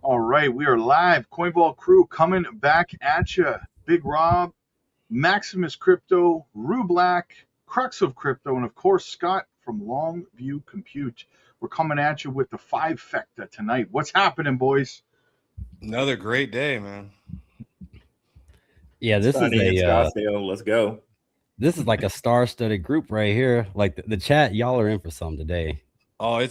All right, we are live. Coinball crew coming back at you. Big Rob, Maximus Crypto, Rue Black, Crux of Crypto, and of course Scott from Longview Compute. We're coming at you with the five-fecta tonight. What's happening, boys? Another great day, man. Yeah, this is Sunny and a Scottsdale. Let's go. this is like a star-studded group right here. Like the chat, y'all are in for some today. Oh,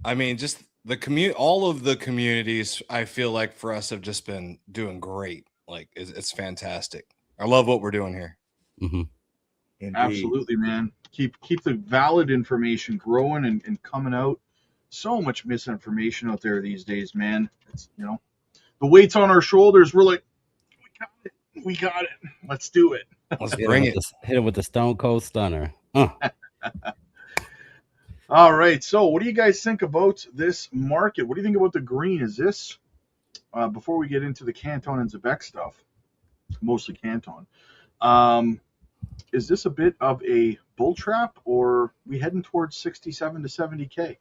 I mean, just the all of the communities, I feel like for us have just been doing great. Like it's fantastic. I love what we're doing here. Indeed. Absolutely, man. Keep the valid information growing and coming out. So much misinformation out there these days, man. It's, the weight's on our shoulders. We're like, we got it. Let's do it. Let's bring it. Hit it with the Stone Cold Stunner. All right. So, what do you guys think about this market? What do you think about the green? Is this before we get into the Canton and ZEBEC stuff, mostly Canton? Is this a bit of a bull trap, or we heading towards 67 to 70K?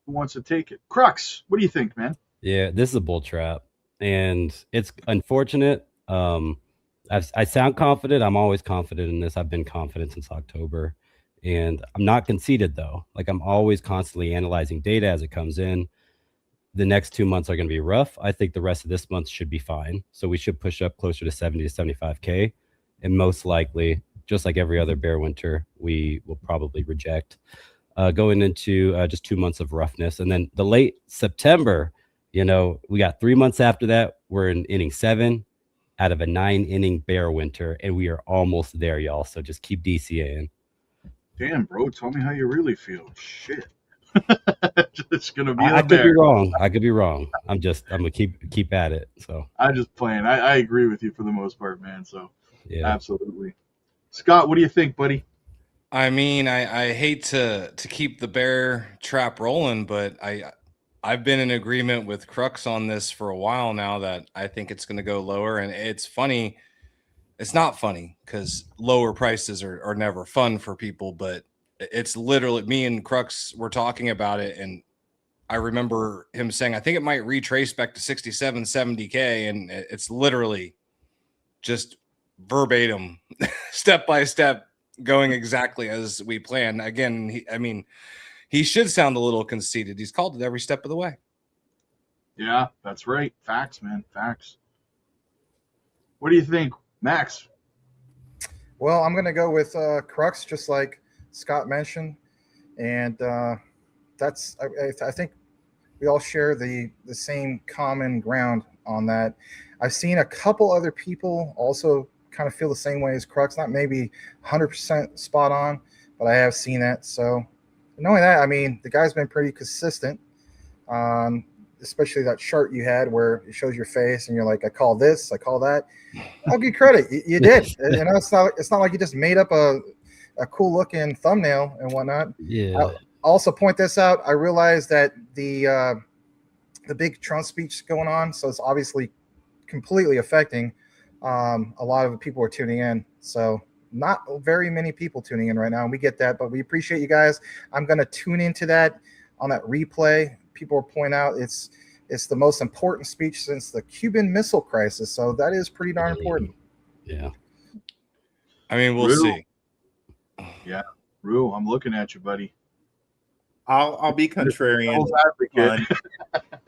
Who wants to take it? Crux, what do you think, man? Yeah, this is a bull trap, and it's unfortunate. I sound confident. I'm always confident in this. I've been confident since October, and I'm not conceited though. Like I'm always constantly analyzing data as it comes in. The next 2 months are going to be rough. I think the rest of this month should be fine. So we should push up closer to 70 to 75K, and most likely, just like every other bear winter, we will probably reject. Going into just 2 months of roughness, and then the late September, we got 3 months after that. We're in inning 7 out of a 9-inning bear winter, and we are almost there, y'all. So just keep DCAing. Damn, bro, tell me how you really feel. Shit. It's gonna be. I could be wrong. I could be wrong. I'm gonna keep at it. So I'm just playing. I agree with you for the most part, man. So yeah, absolutely. Scott, what do you think, buddy? I mean, I hate to keep the bear trap rolling, but I've been in agreement with Crux on this for a while now that I think it's going to go lower. And it's funny. It's not funny because lower prices are never fun for people, but it's literally me and Crux were talking about it. And I remember him saying, I think it might retrace back to 67, 70K. And it's literally just verbatim, step by step, going exactly as we planned. Again, he should sound a little conceited. He's called it every step of the way. Yeah, that's right. Facts, man. Facts. What do you think, Max? Well, I'm going to go with Crux, just like Scott mentioned. And that's I think we all share the same common ground on that. I've seen a couple other people also kind of feel the same way as Crux, not maybe 100% spot on, but I have seen that. So knowing that, I mean, the guy's been pretty consistent, especially that chart you had where it shows your face and you're like, I call this, I call that. I'll give credit. You did. It's not like you just made up a cool looking thumbnail and whatnot. Yeah. I'll also point this out. I realized that the big Trump speech going on, so it's obviously completely affecting a lot of the people are tuning in. So not very many people tuning in right now, and we get that, but we appreciate you guys. I'm going to tune into that on that replay. People are pointing out it's the most important speech since the Cuban Missile Crisis, so that is pretty darn important. Yeah. I mean, we'll see. Yeah, Rue, I'm looking at you, buddy. I'll be contrarian.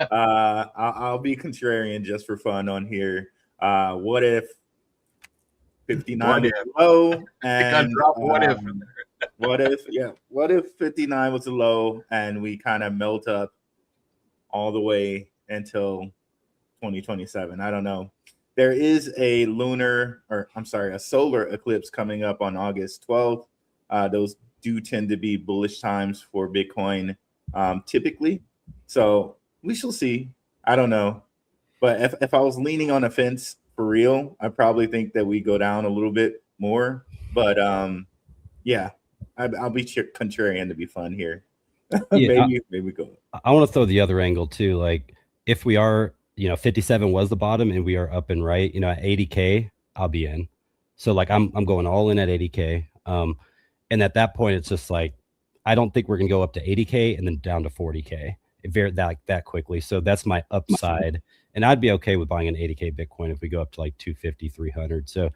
I'll be contrarian just for fun on here. What if 59 was low? And what if 59 was low and we kind of melt up all the way until 2027? I don't know. There is a solar eclipse coming up on August 12th. Those do tend to be bullish times for Bitcoin, typically. So we shall see. I don't know. But if I was leaning on a fence for real, I probably think that we go down a little bit more. But yeah, I'll be contrarian to be fun here. Yeah, maybe go. I want to throw the other angle too. Like if we are, 57 was the bottom and we are up and right, at 80K, I'll be in. So like I'm going all in at 80K. And at that point, it's just like, I don't think we're going to go up to 80K and then down to 40K. that quickly. So that's my upside. And I'd be okay with buying an 80K Bitcoin if we go up to like 250, 300. So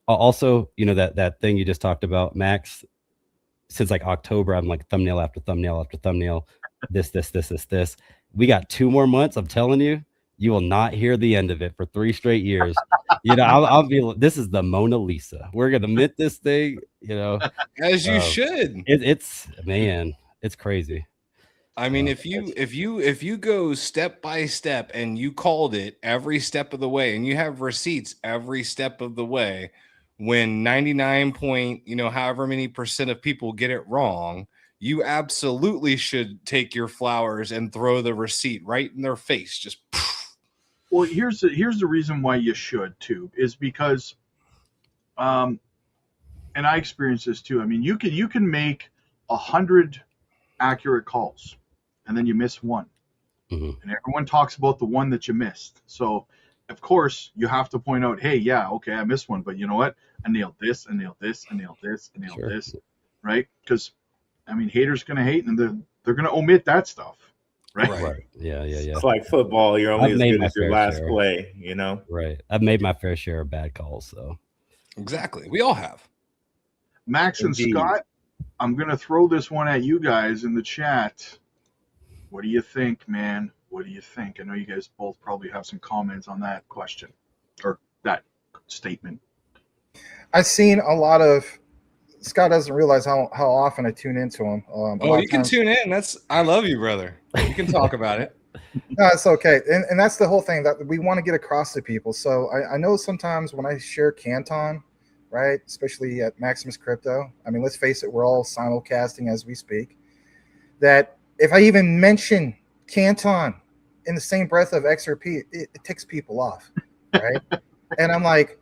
also, you know, that thing you just talked about, Max, since like October, I'm like thumbnail after thumbnail after thumbnail. This. We got 2 more months. I'm telling you, you will not hear the end of it for 3 straight years. You know, I'll be, this is the Mona Lisa. We're going to mint this thing, you know, as you should. It's man, it's crazy. I mean, if you go step by step and you called it every step of the way, and you have receipts every step of the way, when 99 point, you know, however many % of people get it wrong, you absolutely should take your flowers and throw the receipt right in their face. Just well, here's the reason why you should too, is because and I experienced this too. I mean, you can make 100 accurate calls and then you miss one. And everyone talks about the one that you missed. So of course you have to point out, hey, yeah, okay, I missed one, but you know what? I nailed this, I nailed this, I nailed this, I nailed this, right? Because I mean, haters gonna hate, and they're gonna omit that stuff, right? Yeah. It's like football. You're only as good as your last play, you know? Right. I've made my fair share of bad calls, so. Exactly. We all have. Max and Scott, I'm gonna throw this one at you guys in the chat. What do you think, man? What do you think? I know you guys both probably have some comments on that question or that statement. I've seen a lot of, Scott doesn't realize how often I tune into him. Oh, you can tune in. I love you, brother. You can talk about it. No, it's okay. And that's the whole thing that we want to get across to people. So I know sometimes when I share Canton, right, especially at Maximus Crypto, I mean, let's face it, we're all simulcasting as we speak, that if I even mention Canton in the same breath of XRP, it ticks people off, right? And I'm like,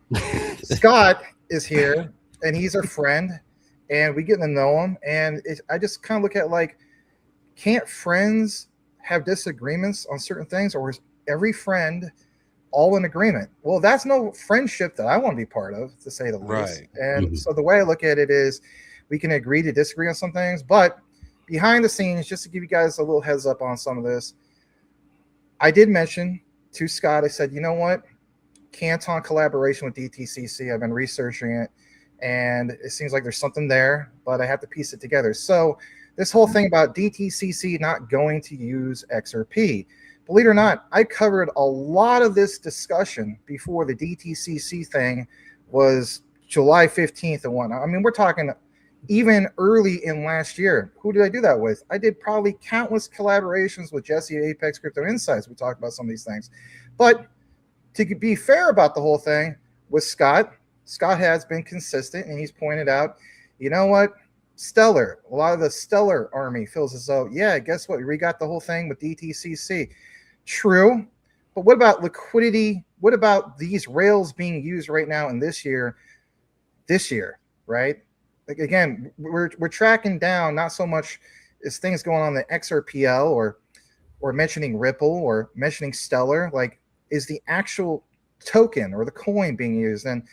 Scott is here, and he's our friend, and we get to know him, and I just kind of look at like, can't friends have disagreements on certain things, or is every friend all in agreement? Well, that's no friendship that I want to be part of, to say the least. And so the way I look at it is, we can agree to disagree on some things, but behind the scenes, just to give you guys a little heads up on some of this, I did mention to Scott, I said, you know what, Canton collaboration with DTCC, I've been researching it, and it seems like there's something there, but I have to piece it together. So this whole thing about DTCC not going to use XRP, believe it or not, I covered a lot of this discussion before the DTCC thing was July 15th and whatnot. I mean, we're talking even early in last year. Who did I do that with? I did probably countless collaborations with Jesse at Apex Crypto Insights. We talked about some of these things. But to be fair about the whole thing with Scott has been consistent, and he's pointed out, you know what, Stellar, a lot of the Stellar army feels as though, yeah, guess what, we got the whole thing with DTCC. True, but what about liquidity? What about these rails being used right now in this year, right? Like, again, we're tracking down not so much as things going on the XRPL or mentioning Ripple or mentioning Stellar, like, is the actual token or the coin being used? And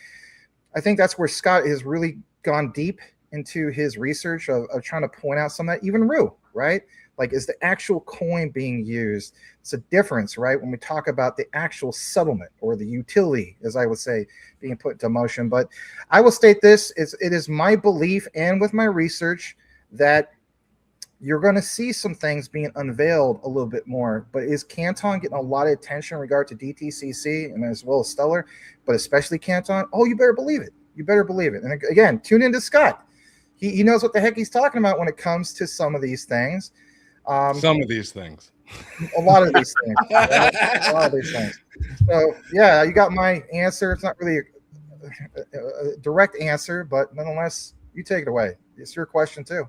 I think that's where Scott has really gone deep into his research of trying to point out some of that, even Rue, right? Like, is the actual coin being used? It's a difference, right? When we talk about the actual settlement or the utility, as I would say, being put into motion. But I will state this, it is my belief, and with my research, that you're going to see some things being unveiled a little bit more. But is Canton getting a lot of attention in regard to DTCC and as well as Stellar, but especially Canton? Oh, you better believe it. You better believe it. And again, tune into Scott. He knows what the heck he's talking about when it comes to some of these things. Some of these things. A lot of these things. Right? A lot of these things. So, yeah, you got my answer. It's not really a direct answer, but nonetheless, you take it away. It's your question, too.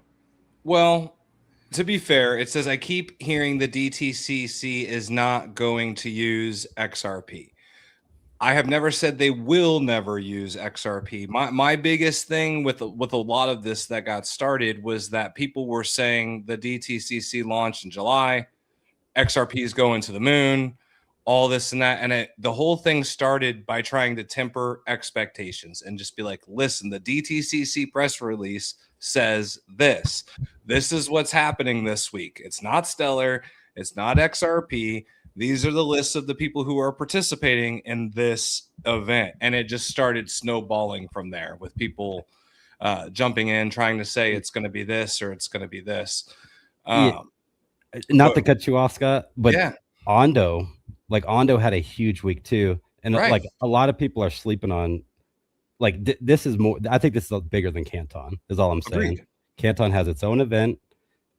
Well, to be fair, it says, I keep hearing the DTCC is not going to use XRP. I have never said they will never use XRP. My biggest thing with a lot of this that got started was that people were saying the DTCC launched in July, XRP is going to the moon. all this and that. And the whole thing started by trying to temper expectations and just be like, listen, the DTCC press release says this. This is what's happening this week. It's not Stellar. It's not XRP. These are the lists of the people who are participating in this event. And it just started snowballing from there with people jumping in, trying to say it's going to be this or it's going to be this. Not to cut you off, Scott, but yeah. Ondo had a huge week too. And like a lot of people are sleeping on, like this is more, I think this is bigger than Canton is all I'm saying. Agreed. Canton has its own event.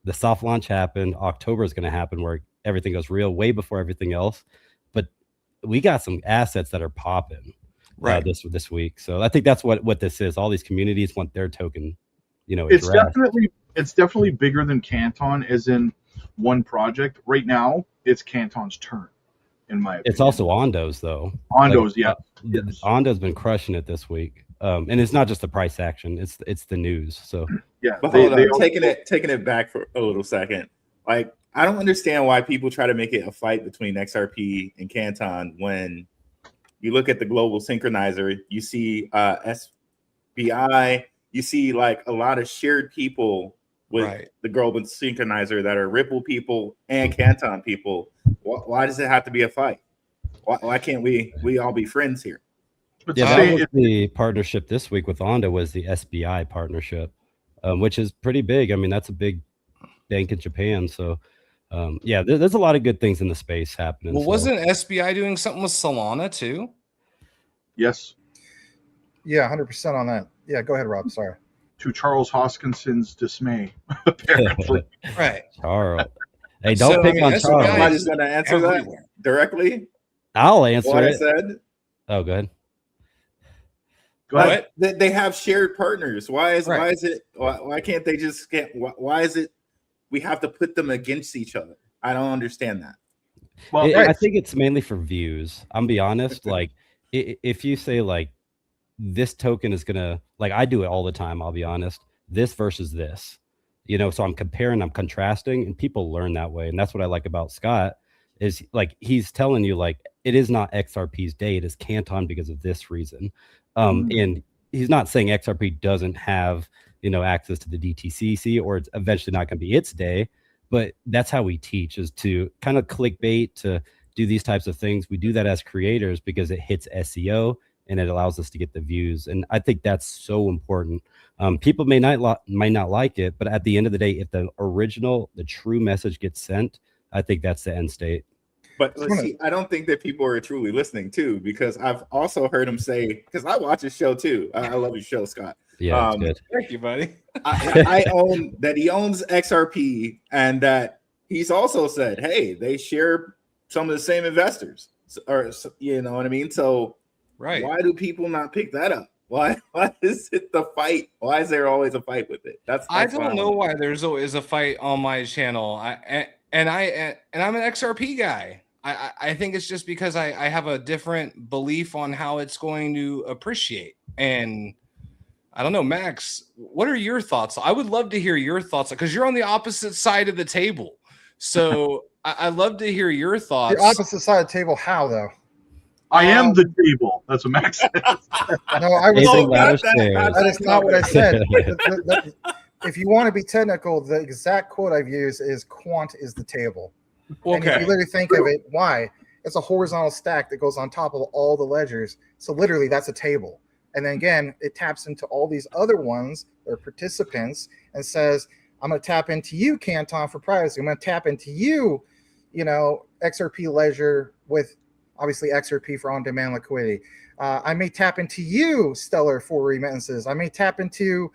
The soft launch happened. October is going to happen where everything goes real way before everything else. But we got some assets that are popping this week. So I think that's what this is. All these communities want their token, it's definitely bigger than Canton as in one project. Right now, it's Canton's turn, in my opinion. It's also Ondo's though. Ondo's, yes. Ondo's been crushing it this week. And it's not just the price action, it's the news. So yeah, but hold on, taking it back for a little second. Like, I don't understand why people try to make it a fight between XRP and Canton when you look at the global synchronizer, you see SBI, you see like a lot of shared people with the global synchronizer that are Ripple people and Canton people. Why does it have to be a fight? Why can't we all be friends here? Yeah, that was the partnership this week with Ondo was the SBI partnership, which is pretty big. I mean, that's a big bank in Japan. So, there's a lot of good things in the space happening. Well, wasn't SBI doing something with Solana too? Yes. Yeah, 100% on that. Yeah, go ahead, Rob. Sorry. To Charles Hoskinson's dismay, apparently. Right. Charles. Hey, don't pick on Charles. Somebody's going to answer that directly. I'll answer what it. I said. Oh, good. Go ahead. They have shared partners. Why can't they just get? Why is it we have to put them against each other? I don't understand that. Well, I think it's mainly for views. I'm be honest. Like, if you say like this token is gonna, like, I do it all the time. I'll be honest. This versus this, so I'm comparing, I'm contrasting, and people learn that way. And that's what I like about Scott is like he's telling you like it is not XRP's day. It is Canton because of this reason. And he's not saying XRP doesn't have, access to the DTCC or it's eventually not going to be its day, but that's how we teach, is to kind of clickbait, to do these types of things. We do that as creators because it hits SEO and it allows us to get the views. And I think that's so important. People might not like it, but at the end of the day, if the true message gets sent, I think that's the end state. But see, I don't think that people are truly listening too, because I've also heard him say, because I watch his show too. I love your show, Scott. Yeah, good. Thank you, buddy. I own that he owns XRP, and that he's also said, hey, they share some of the same investors, or you know what I mean? So why do people not pick that up? Why is it the fight? Why is there always a fight with it? I don't know why there's always a fight on my channel. I'm an XRP guy. I think it's just because I have a different belief on how it's going to appreciate. And I don't know, Max, what are your thoughts? I would love to hear your thoughts because you're on the opposite side of the table. So I'd love to hear your thoughts. The opposite side of the table, how though? I am the table. That's what Max said. No, I was that is not what I said. If you want to be technical, the exact quote I've used is quant is the table. Okay. And if you literally think of it, why? It's a horizontal stack that goes on top of all the ledgers. So literally that's a table. And then again, it taps into all these other ones that are participants and says, I'm going to tap into you, Canton, for privacy. I'm going to tap into you, XRP Ledger with obviously XRP for on-demand liquidity. I may tap into you, Stellar, for remittances. I may tap into,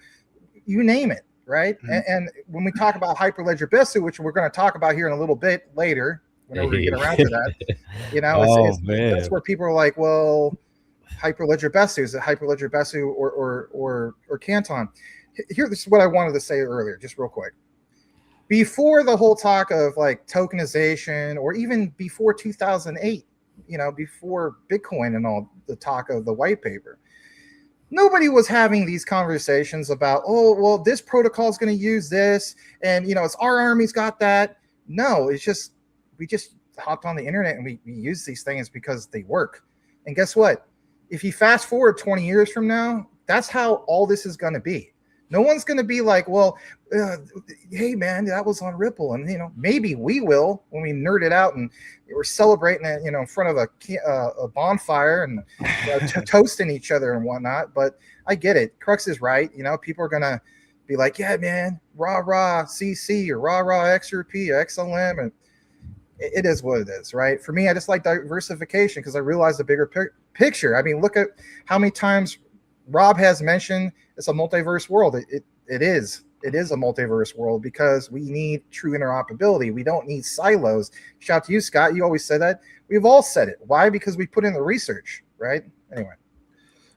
you name it, right? Mm-hmm. And when we talk about Hyperledger BitSu, which we're going to talk about here in a little bit later, whenever we get around to that, that's where people are like, well, Hyperledger BitSu, is it Hyperledger BitSu or Canton? Here, this is what I wanted to say earlier, just real quick. Before the whole talk of like tokenization, or even before 2008, before Bitcoin and all the talk of the white paper, nobody was having these conversations about, oh, well, this protocol is going to use this, and it's our army's got that. No, it's just we just hopped on the internet and we use these things because they work. And guess what? If you fast forward 20 years from now, that's how all this is going to be. No one's going to be like, well, hey, man, that was on Ripple. And, you know, maybe we will when we nerd it out and we're celebrating it, you know, in front of a bonfire and toasting each other and whatnot. But I get it. Crux is right. You know, people are going to be like, yeah, man, rah, rah, CC or rah, rah, XRP or XLM. And it is what it is, right? For me, I just like diversification because I realize the bigger picture. I mean, look at how many times Rob has mentioned it's a multiverse world. It is a multiverse world because we need true interoperability. We don't need silos. Shout out to you, Scott. You always said that. We've all said it. Why? Because we put in the research, right? Anyway.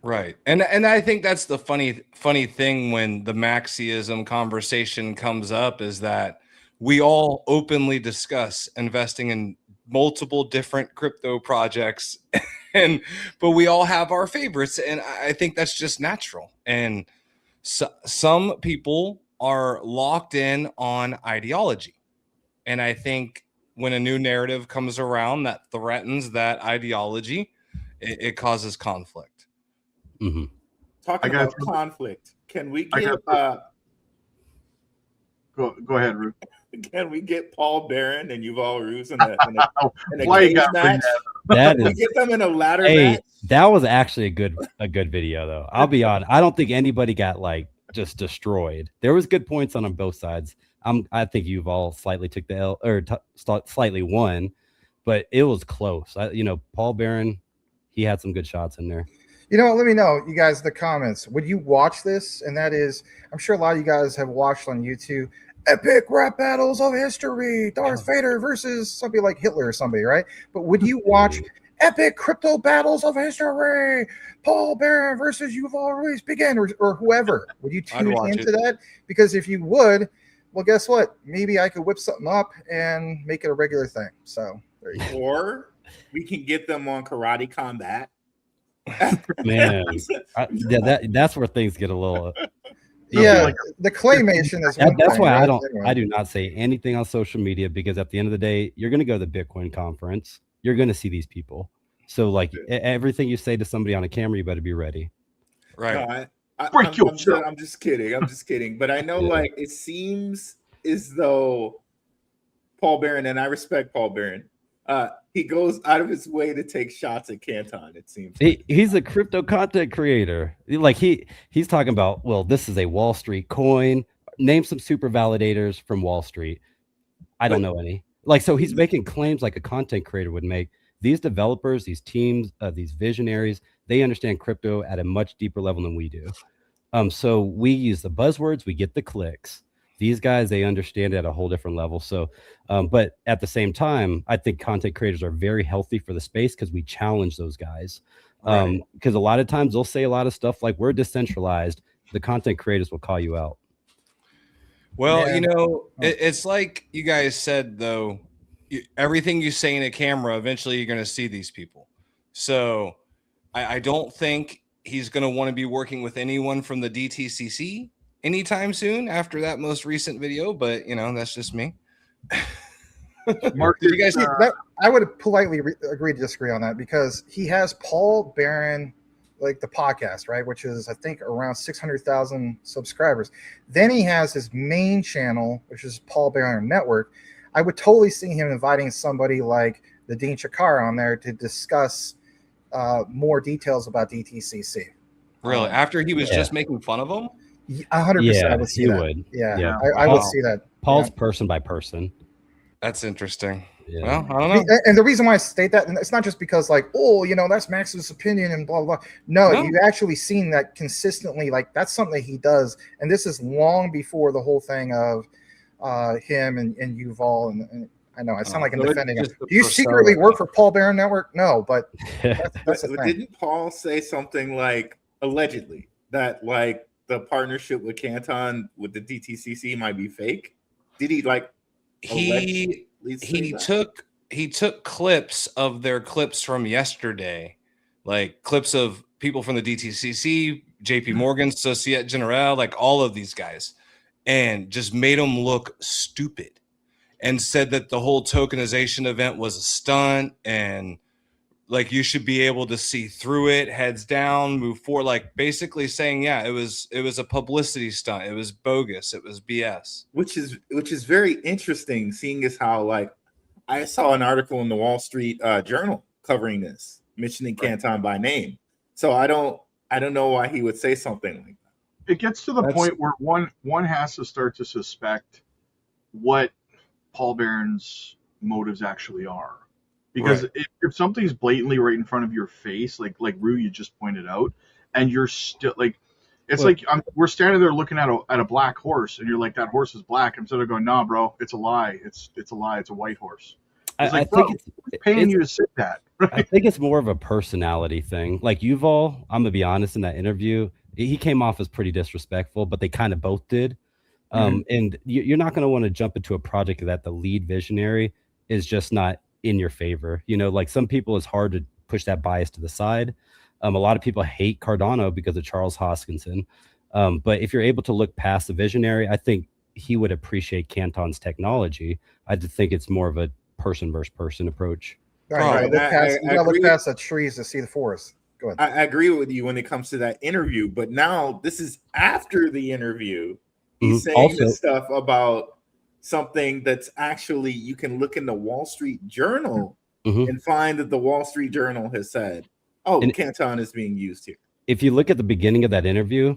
Right. And I think that's the funny thing when the Maxiism conversation comes up is that we all openly discuss investing in multiple different crypto projects but we all have our favorites, and I think that's just natural. And some people are locked in on ideology, and I think when a new narrative comes around that threatens that ideology, it causes conflict. Mm-hmm. Talking about conflict, can we get go ahead, Ru. Can we get Paul Barron and Yuval Ruse in a Why you cage gotta bring match? That Can we is, get them in a ladder hey, match? that was actually a good video though. I'll be honest. I don't think anybody got like just destroyed. There was good points on both sides. I think Yuval slightly took the L or slightly won, but it was close. You know, Paul Barron, he had some good shots in there. You know what? Let me know, you guys, in the comments. Would you watch this? And that is, I'm sure a lot of you guys have watched on YouTube, epic rap battles of history, Darth Vader versus somebody like Hitler or somebody, right? But would you watch epic crypto battles of history, Paul Barron versus Yuval Ruiz begin, or whoever? Would you tune into that? Because if you would, well, guess what? Maybe I could whip something up and make it a regular thing. So there you go. Or we can get them on Karate Combat. Man, that's where things get a little. Yeah, the claymation is. That's why I do not say anything on social media, because at the end of the day, you're going to go to the Bitcoin conference. You're going to see these people. So like everything you say to somebody on a camera, you better be ready. Right. No, I'm just kidding. I'm just kidding. But I know, like, it seems as though Paul Barron, and I respect Paul Barron, he goes out of his way to take shots at Canton. It seems he's a crypto content creator. Like he's talking about, well, this is a Wall Street coin. Name some super validators from Wall Street. I don't know any. Like, so he's making claims like a content creator would make. These developers, these teams, these visionaries, they understand crypto at a much deeper level than we do. So we use the buzzwords, we get the clicks. These guys, they understand it at a whole different level. So, but at the same time, I think content creators are very healthy for the space because we challenge those guys. Because a lot of times they'll say a lot of stuff like, we're decentralized. The content creators will call you out. Well, you know, it's like you guys said, though, everything you say in a camera, eventually you're going to see these people. So I don't think he's going to want to be working with anyone from the DTCC anytime soon after that most recent video. But, you know, that's just me. Mark, did you guys I would politely agree to disagree on that, because he has Paul Barron, like the podcast, right, which is I think around 600,000 subscribers. Then he has his main channel, which is Paul Barron Network. I would totally see him inviting somebody like the Dean Chakar on there to discuss more details about DTCC. Really? After he was just making fun of him? 100%. I would see that. Would. Yeah. I would see that. Paul's person by person. That's interesting. Yeah. Well, I don't know. And the reason why I state that, and it's not just because like, oh, you know, that's Max's opinion and blah, blah. No, you've actually seen that consistently. Like, that's something that he does. And this is long before the whole thing of him and Yuval. And I know I sound like I'm defending him. Do you secretly work for Paul Barron Network? No, but that's the thing. Didn't Paul say something like, allegedly, that like the partnership with Canton with the DTCC might be fake? Did he like he took clips of their clips from yesterday, like clips of people from the DTCC, JP Morgan, Societe Generale, like all of these guys, and just made them look stupid. and said that the whole tokenization event was a stunt and like you should be able to see through it, heads down, move forward, like basically saying, yeah, it was a publicity stunt. It was bogus. It was BS. Which is very interesting, seeing as how like I saw an article in the Wall Street Journal covering this, mentioning Canton by name. So I don't know why he would say something like that. It gets to the point where one has to start to suspect what Paul Barron's motives actually are. Because if something's blatantly right in front of your face, like Rue you just pointed out, and you're still like, it's like we're standing there looking at a black horse, and you're like, that horse is black. Instead of going, nah, bro, it's a lie. It's a lie. It's a white horse. It's like, bro, it's paying you to say that. Right? I think it's more of a personality thing. Like Yuval, I'm gonna be honest, in that interview, he came off as pretty disrespectful, but they kind of both did. And you're not going to want to jump into a project that the lead visionary is just not in your favor. You know, like some people, it's hard to push that bias to the side. A lot of people hate Cardano because of Charles Hoskinson. But if you're able to look past the visionary, I think he would appreciate Canton's technology. I just think it's more of a person versus person approach. Right, you gotta look past the trees to see the forest. Go ahead. I agree with you when it comes to that interview, but now this is after the interview. He's saying this stuff about something that's actually, you can look in the Wall Street Journal and find that the Wall Street Journal has said, oh, Canton is being used here. If you look at the beginning of that interview,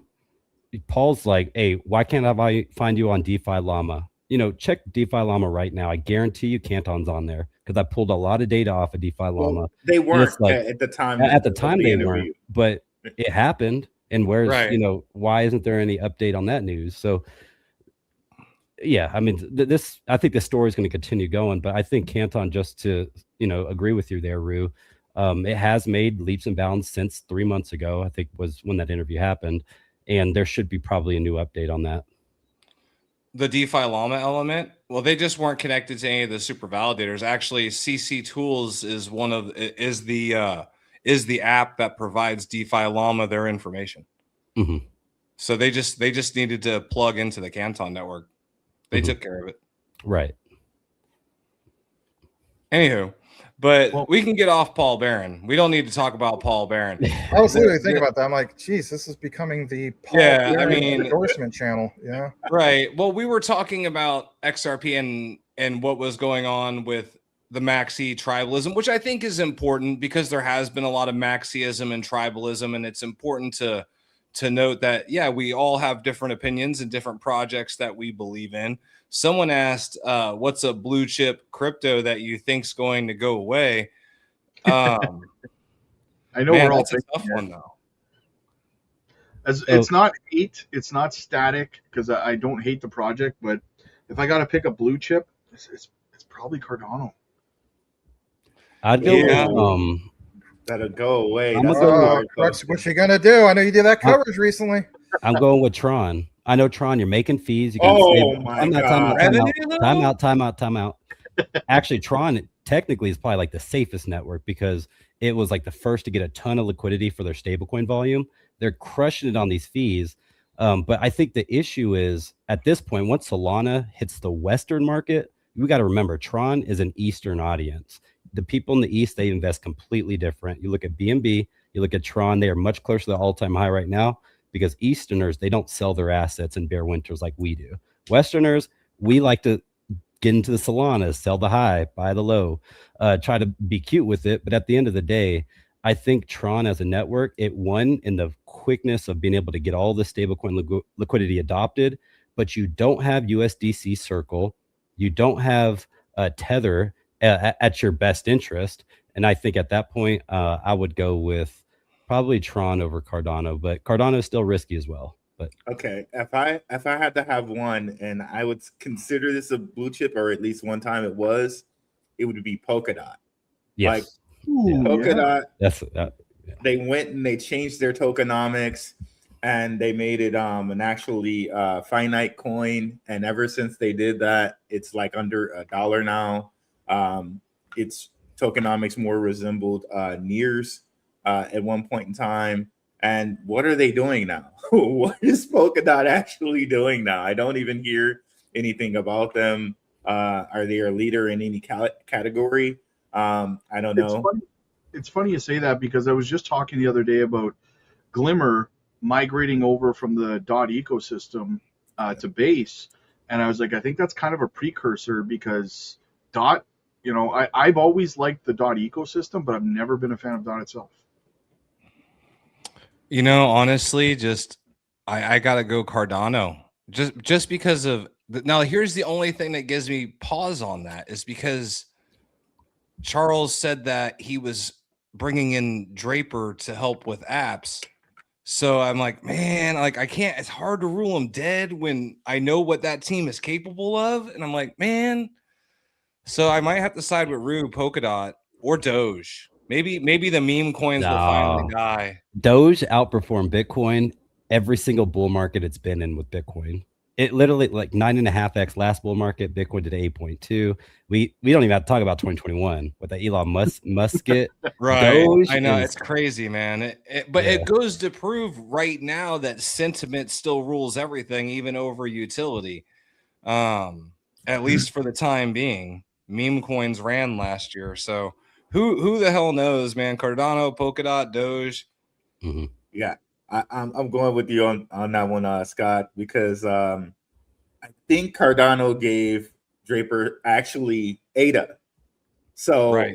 Paul's like, hey, why can't I find you on DeFi Llama? You know, check DeFi Llama right now. I guarantee you Canton's on there because I pulled a lot of data off of DeFi Llama. Well, they weren't like, at the time. At the time they weren't, but it happened. And where's, you know, why isn't there any update on that news? So, yeah, I mean, I think the story is going to continue going, but I think Canton, just to, you know, agree with you there, Rue, it has made leaps and bounds since 3 months ago, I think was when that interview happened. And there should be probably a new update on that. The DeFi Llama element, well, they just weren't connected to any of the super validators. Actually, CC Tools is is the app that provides DeFi Llama their information. So they just needed to plug into the Canton network. They took care of it. Right. Anywho, but we can get off Paul Barron. We don't need to talk about Paul Barron. I was literally thinking about that. I'm like, geez, this is becoming the Paul Barron endorsement channel. Yeah. Right. Well, we were talking about XRP and what was going on with the Maxi tribalism, which I think is important because there has been a lot of Maxiism and tribalism, and it's important to note that, yeah, we all have different opinions and different projects that we believe in. Someone asked, what's a blue chip crypto that you think's going to go away? I know we're all that's a tough one though. It's not hate, it's not static, because I don't hate the project, but if I got to pick a blue chip, it's probably Cardano. I'd go that'll go away. What you gonna do? I know you did that coverage recently. I'm going with Tron. I know Tron. You're making fees. You can time out. Actually, Tron technically is probably like the safest network because it was like the first to get a ton of liquidity for their stablecoin volume. They're crushing it on these fees. But I think the issue is at this point, once Solana hits the Western market, we got to remember Tron is an Eastern audience. The people in the East, they invest completely different. You look at BNB, you look at Tron, they are much closer to the all-time high right now because Easterners, they don't sell their assets in bear winters like we do. Westerners, we like to get into the Solana, sell the high, buy the low, try to be cute with it. But at the end of the day, I think Tron as a network, it won in the quickness of being able to get all the stablecoin liquidity adopted, but you don't have USDC Circle, you don't have Tether at your best interest. And I think at that point, I would go with probably Tron over Cardano, but Cardano is still risky as well. But okay, if I had to have one, and I would consider this a blue chip, or at least one time it would be Polkadot. Yes. Like Polkadot. Yeah. They went and they changed their tokenomics, and they made it an actually finite coin. And ever since they did that, it's like under $1 now. Its tokenomics more resembled NIRS at one point in time. And what are they doing now? What is Polkadot actually doing now? I don't even hear anything about them. Are they a leader in any category? I don't know. It's funny you say that, because I was just talking the other day about Glimmer migrating over from the DOT ecosystem to Base, and I was like, I think that's kind of a precursor, because DOT, I've always liked the DOT ecosystem, but I've never been a fan of DOT itself. Honestly, just I gotta go Cardano, just because of now. Here's the only thing that gives me pause on that, is because Charles said that he was bringing in Draper to help with apps. So I'm like, man, like I can't, it's hard to rule him dead when I know what that team is capable of. And I'm like, man, so I might have to side with Rue, Polkadot, or Doge. Maybe the meme coins will find the guy. Doge outperformed Bitcoin every single bull market it's been in with Bitcoin. It literally, like 9.5x last bull market, Bitcoin did 8.2. We don't even have to talk about 2021 with the Elon Musk get. Right. Doge I know, it's crazy, man. But it goes to prove right now that sentiment still rules everything, even over utility. At least for the time being. Meme coins ran last year, so who the hell knows, man? Cardano, Polkadot, Doge. Mm-hmm. Yeah, I'm going with you on that one, Scott, because I think Cardano gave Draper actually ADA. So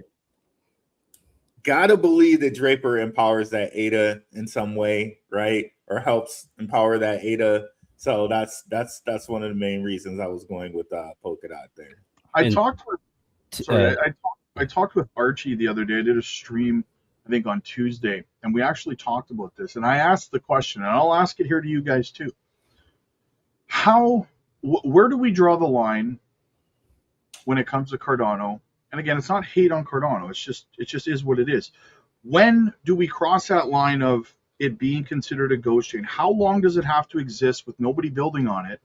gotta believe that Draper empowers that ADA in some way, right? Or helps empower that ADA. So that's one of the main reasons I was going with Polkadot there. I talked with Archie the other day. I did a stream, I think on Tuesday, and we actually talked about this. And I asked the question, and I'll ask it here to you guys too. Where do we draw the line when it comes to Cardano? And again, it's not hate on Cardano. It just is what it is. When do we cross that line of it being considered a ghost chain? How long does it have to exist with nobody building on it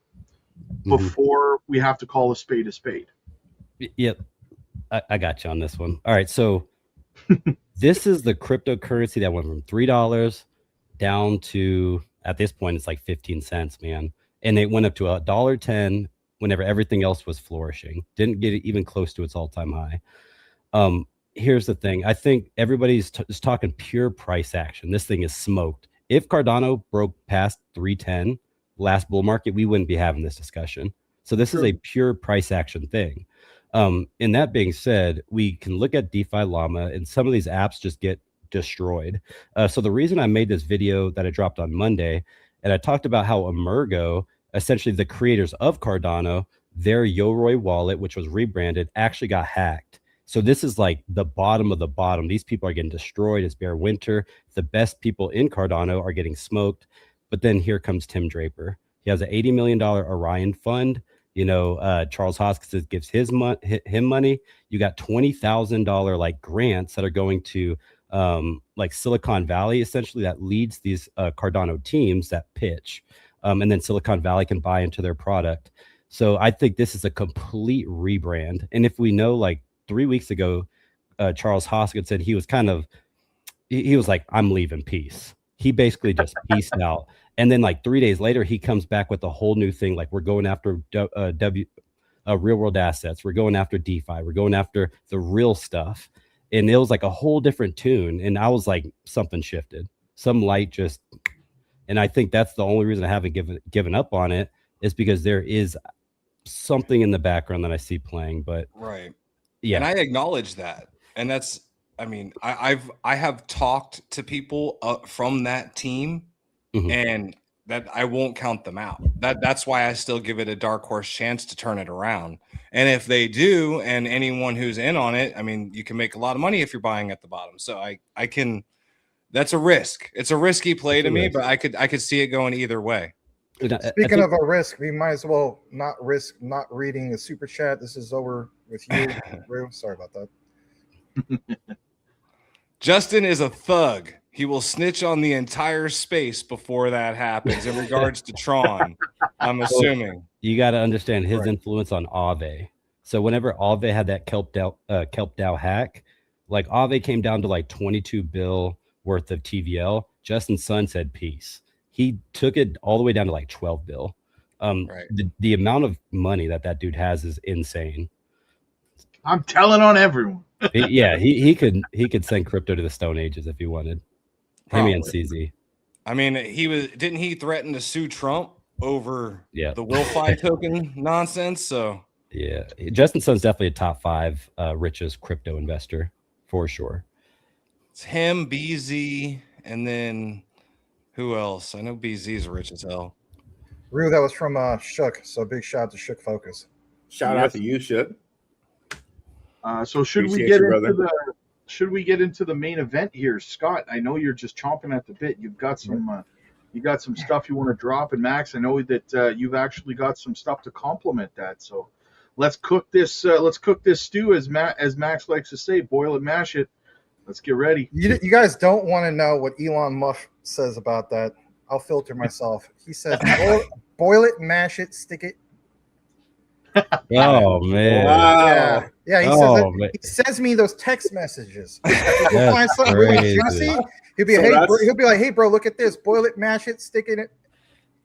before we have to call a spade a spade? Yep. I got you on this one. All right. So this is the cryptocurrency that went from $3 down to, at this point, it's like 15 cents, man. And it went up to $1.10 whenever everything else was flourishing. Didn't get it even close to its all-time high. Here's the thing. I think everybody's just talking pure price action. This thing is smoked. If Cardano broke past 310 last bull market, we wouldn't be having this discussion. So this is a pure price action thing. And that being said, we can look at DeFi Llama, and some of these apps just get destroyed. So the reason I made this video that I dropped on Monday, and I talked about how Emergo, essentially the creators of Cardano, their Yoroi wallet, which was rebranded, actually got hacked. So this is like the bottom of the bottom. These people are getting destroyed. It's bear winter. The best people in Cardano are getting smoked. But then here comes Tim Draper. He has an $80 million Orion fund. Charles Hoskins gives him money. You got $20,000 like grants that are going to like Silicon Valley, essentially, that leads these Cardano teams that pitch. And then Silicon Valley can buy into their product. So I think this is a complete rebrand. And if we know, like 3 weeks ago, Charles Hoskins said he was he was like, I'm leaving, peace. He basically just peaced out. And then like 3 days later, he comes back with a whole new thing. Like, we're going after real world assets. We're going after DeFi. We're going after the real stuff. And it was like a whole different tune. And I was like, something shifted. Some light just, and I think that's the only reason I haven't given up on it, is because there is something in the background that I see playing. But yeah, and I acknowledge that. And that's, I mean, I have talked to people from that team, and that I won't count them out. That's why I still give it a dark horse chance to turn it around. And if they do, and anyone who's in on it, I mean, you can make a lot of money if you're buying at the bottom. So I can, that's a risk. It's a risky play to me, but I could see it going either way. Speaking of a risk, we might as well not risk not reading the super chat. This is over with you, Rue. Sorry about that. Justin is a thug. He will snitch on the entire space before that happens in regards to Tron, I'm assuming. You got to understand his influence on Aave. So whenever Aave had that Kelp DAO hack, like Aave came down to like 22 bill worth of TVL. Justin Sun said peace. He took it all the way down to like 12 bill. Right. The amount of money that dude has is insane. I'm telling on everyone. He could send crypto to the Stone Ages if he wanted. Probably. Him and CZ. I mean, didn't he threaten to sue Trump over Yeah. the WillFi token nonsense? So yeah, Justin Sun's definitely a top 5 richest crypto investor for sure. it's him, BZ, and then who else? I know BZ's rich as hell. Rue, that was from Shook. So big shout out to Shook Focus. Shout out to you, Shook. So should we get into the main event here, Scott? I know you're just chomping at the bit. You've got some stuff you want to drop, and Max, I know that you've actually got some stuff to complement that. So let's cook this stew, as Max likes to say. Boil it, mash it. Let's get ready. You guys don't want to know what Elon Musk says about that. I'll filter myself. He says, boil it, mash it, stick it. Oh man! Wow. Yeah. He sends me those text messages. He'll find something really juicy. He'll be like, "Hey, bro, look at this. Boil it, mash it, stick it in it."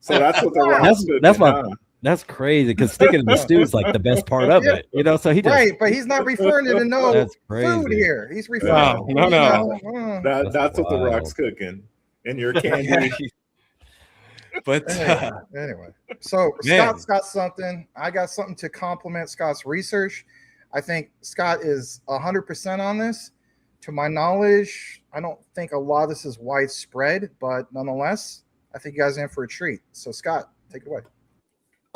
So that's what the that's crazy, because sticking in the stew is like the best part of it, you know. So he just, right, but he's not referring to no food here. He's referring. No. That's what the Rock's cooking in your candy. But anyway, so Scott's got something. I got something to complement Scott's research. I think Scott is 100% on this. To my knowledge, I don't think a lot of this is widespread, but nonetheless, I think you guys are in for a treat. So Scott, take it away.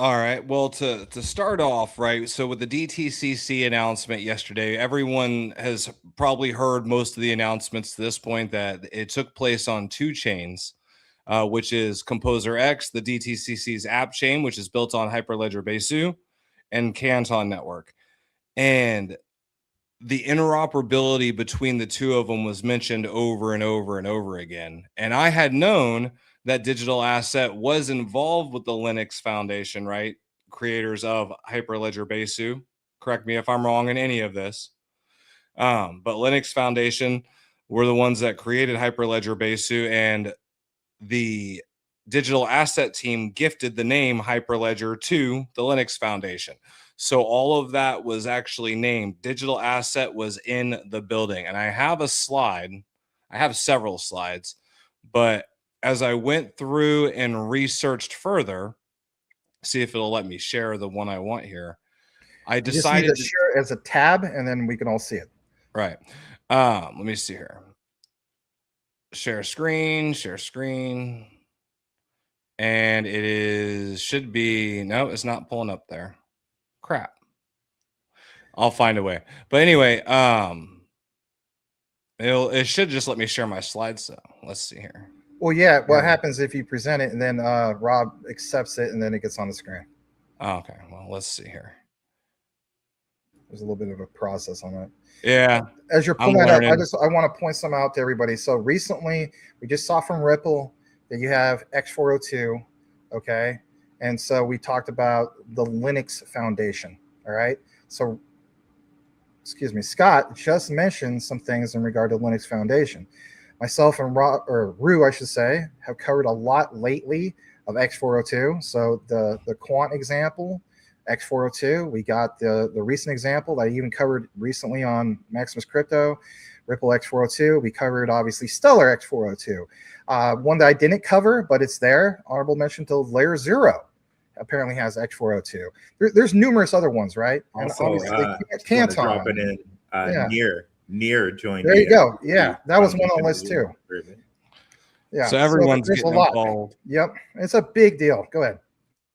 all right. Well, to start off, right. So with the DTCC announcement yesterday, everyone has probably heard most of the announcements to this point that it took place on 2 chains. Which is Composer X, the DTCC's app chain, which is built on Hyperledger Besu, and Canton network. And the interoperability between the 2 of them was mentioned over and over and over again. And I had known that Digital Asset was involved with the Linux Foundation, right? Creators of Hyperledger Besu. Correct me if I'm wrong in any of this. But Linux Foundation were the ones that created Hyperledger Besu, and the Digital Asset team gifted the name Hyperledger to the Linux Foundation. So all of that was actually named. Digital Asset was in the building. And I have a slide. I have several slides. But as I went through and researched further, see if it'll let me share the one I want here, I decided to share it as a tab, and then we can all see it. Right. Let me see here. Share screen, and should be, no, it's not pulling up there. Crap. I'll find a way. But anyway, it should just let me share my slides. So let's see here. Well, yeah. What happens if you present it and then Rob accepts it and then it gets on the screen? Oh, okay. Well, let's see here. There's a little bit of a process on that. Yeah. As you're pulling that up, I want to point some out to everybody. So recently, we just saw from Ripple that you have X402, okay? And so we talked about the Linux Foundation, all right? So, excuse me, Scott just mentioned some things in regard to Linux Foundation. Myself and Rue, I should say, have covered a lot lately of X402. So the quant example, X402. We got the recent example that I even covered recently on Maximus Crypto, Ripple X402. We covered, obviously, Stellar X402. One that I didn't cover, but it's there. Honorable mention to Layer Zero apparently has X402. There's numerous other ones, right? Also, and obviously, Canton. Dropping in, near joined. There you go. Yeah, that was one on the list too. Yeah. So everyone's getting involved. Yep, it's a big deal. Go ahead.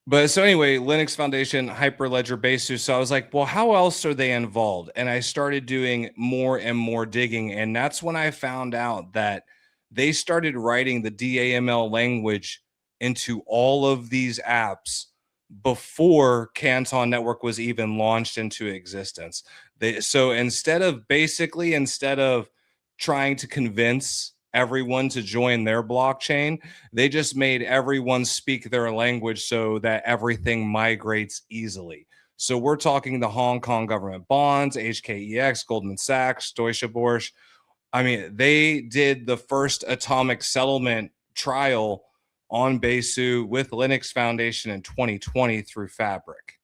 But so anyway, Linux Foundation, Hyperledger Besu. So I was like, well, how else are they involved? And I started doing more and more digging. And that's when I found out that they started writing the DAML language into all of these apps before Canton Network was even launched into existence. So instead of trying to convince everyone to join their blockchain, they just made everyone speak their language so that everything migrates easily. So we're talking the Hong Kong government bonds, HKEX, Goldman Sachs, Deutsche Börse. I mean, they did the first atomic settlement trial on Besu with Linux Foundation in 2020 through Fabric.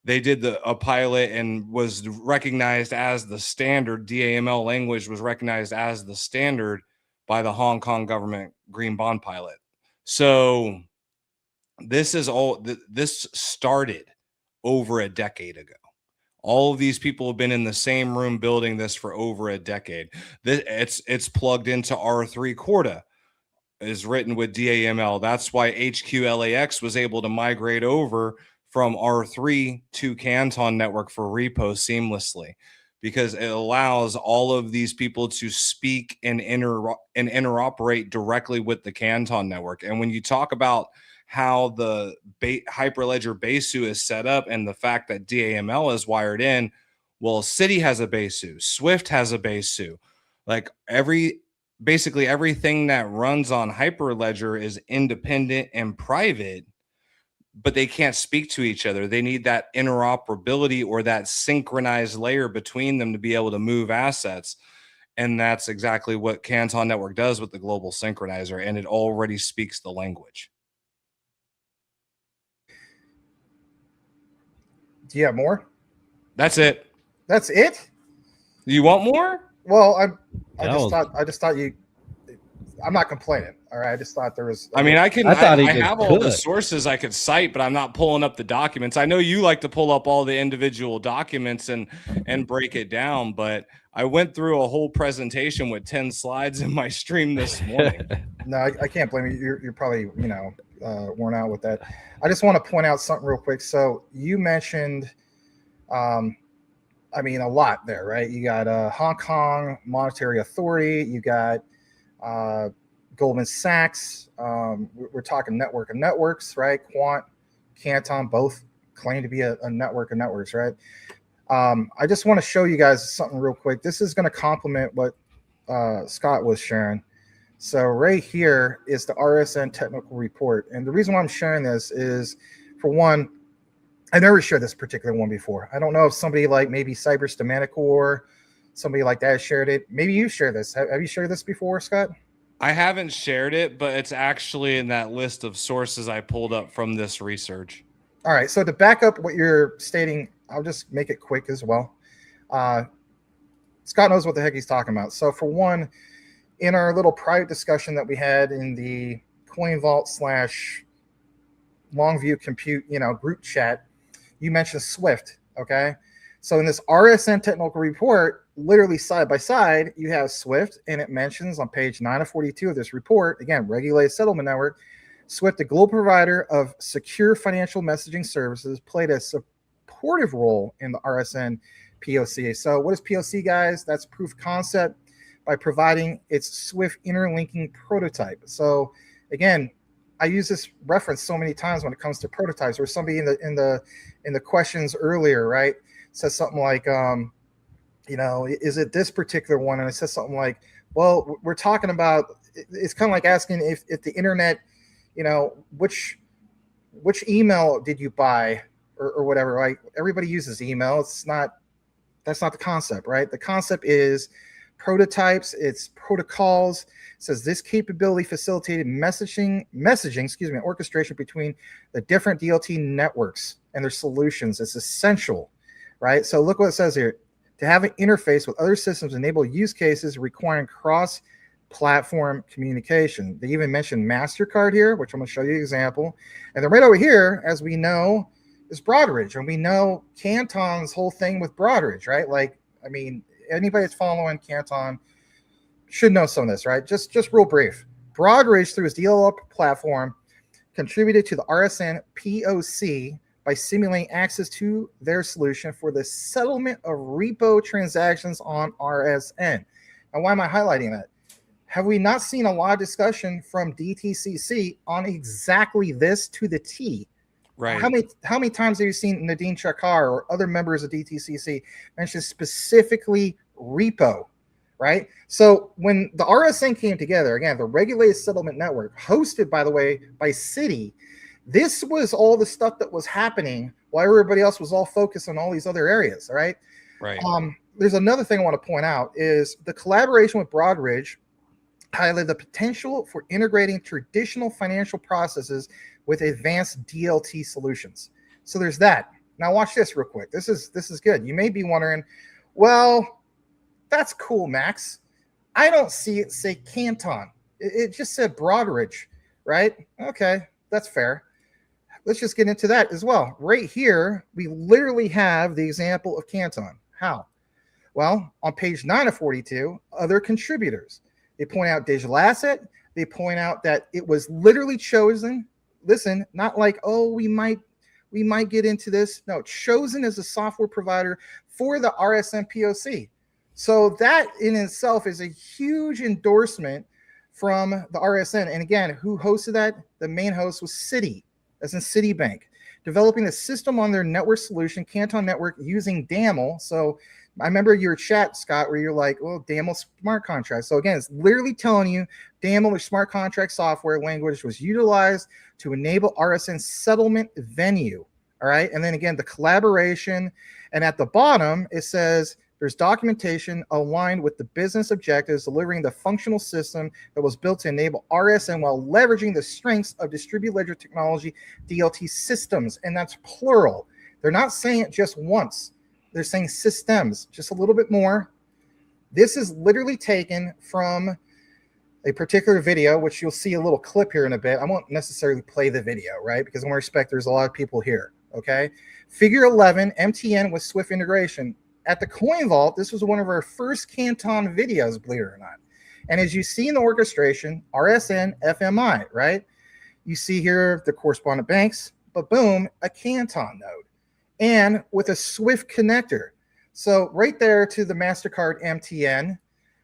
They did a pilot and was recognized as the standard. DAML language was recognized as the standard by the Hong Kong government green bond pilot. So this started over a decade ago. All of these people have been in the same room building this for over a decade. It's plugged into R3 Corda, is written with DAML. That's why HQLAX was able to migrate over from R3 to Canton network for repo seamlessly, because it allows all of these people to speak and interoperate directly with the Canton network. And when you talk about how the Hyperledger Besu is set up and the fact that DAML is wired in, well, Citi has a Besu, Swift has a Besu. Like basically everything that runs on Hyperledger is independent and private, but they can't speak to each other. They need that interoperability or that synchronized layer between them to be able to move assets. And that's exactly what Canton Network does with the global synchronizer, and it already speaks the language. Do you have more? That's it. That's it? You want more? Well, I just thought you. I'm not complaining. All right, I just thought there was. I mean, I have all the good. sources I could cite, but I'm not pulling up the documents. I know you like to pull up all the individual documents and break it down, but I went through a whole presentation with 10 slides in my stream this morning. No, I can't blame you. You're probably worn out with that. I just want to point out something real quick. So you mentioned, I mean, a lot there, right? You got Hong Kong Monetary Authority. You got Goldman Sachs. We're talking network of networks, right? Quant, Canton, both claim to be a network of networks, right? I just want to show you guys something real quick. This is going to complement what Scott was sharing. So right here is the RSN technical report. And the reason why I'm sharing this is, for one, I never shared this particular one before. I don't know if somebody like maybe Cyber Stemanicore, somebody like that shared it. Maybe you shared this. Have you shared this before, Scott? I haven't shared it, but it's actually in that list of sources I pulled up from this research. All right. So to back up what you're stating, I'll just make it quick as well. Scott knows what the heck he's talking about. So for one, in our little private discussion that we had in the CoinVault / Longview Compute, group chat, you mentioned Swift. Okay. So in this RSN technical report, literally side by side, you have Swift, and it mentions on page 9 of 42 of this report, again, regulated settlement network, Swift, a global provider of secure financial messaging services, played a supportive role in the RSN POC. So what is POC, guys? That's proof of concept by providing its Swift interlinking prototype. So again, I use this reference so many times when it comes to prototypes. Or somebody in the questions earlier, right, says something like, is it this particular one? And it says something like, well, we're talking about. It's kind of like asking if the internet, which email did you buy or whatever, right? Everybody uses email. That's not the concept, right? The concept is prototypes, it's protocols. It says this capability facilitated messaging, orchestration between the different DLT networks and their solutions. It's essential, right? So look what it says here. To have an interface with other systems enable use cases requiring cross-platform communication. They even mentioned MasterCard here, which I'm going to show you an example. And then right over here, as we know, is Broadridge. And we know Canton's whole thing with Broadridge, right? Like, I mean, anybody that's following Canton should know some of this, right? Just real brief. Broadridge, through its DLL platform, contributed to the RSN POC by simulating access to their solution for the settlement of repo transactions on RSN. Now, why am I highlighting that? Have we not seen a lot of discussion from DTCC on exactly this to the T? Right. How many times have you seen Nadine Chakar or other members of DTCC mention specifically repo, right? So when the RSN came together, again, the regulated settlement network, hosted, by the way, by Citi, this was all the stuff that was happening while everybody else was all focused on all these other areas, right? Right. There's another thing I want to point out is the collaboration with Broadridge highlighted the potential for integrating traditional financial processes with advanced DLT solutions. So there's that. Now watch this real quick. This is good. You may be wondering, well, that's cool, Max. I don't see it say Canton. It just said Broadridge, right? Okay, that's fair. Let's just get into that as well. Right here, we literally have the example of Canton. How? Well, on page 9 of 42, other contributors. They point out digital asset. They point out that it was literally chosen. Listen, not like, oh, we might get into this. No, chosen as a software provider for the RSN POC. So that in itself is a huge endorsement from the RSN. And again, who hosted that? The main host was Citi, as in Citibank, developing the system on their network solution, Canton Network, using DAML. So I remember your chat, Scott, where you're like, well, DAML smart contract. So again, it's literally telling you DAML or smart contract software language was utilized to enable RSN settlement venue. All right. And then again, the collaboration. And at the bottom, it says there's documentation aligned with the business objectives, delivering the functional system that was built to enable RSN while leveraging the strengths of distributed ledger technology DLT systems. And that's plural. They're not saying it just once. They're saying systems, just a little bit more. This is literally taken from a particular video, which you'll see a little clip here in a bit. I won't necessarily play the video, right? Because I want to respect there's a lot of people here, okay? Figure 11, MTN with Swift integration. At the Coin Vault, this was one of our first Canton videos, believe it or not. And as you see in the orchestration, RSN, FMI, right? You see here the correspondent banks, but boom, a Canton node. And with a Swift connector. So right there to the MasterCard MTN,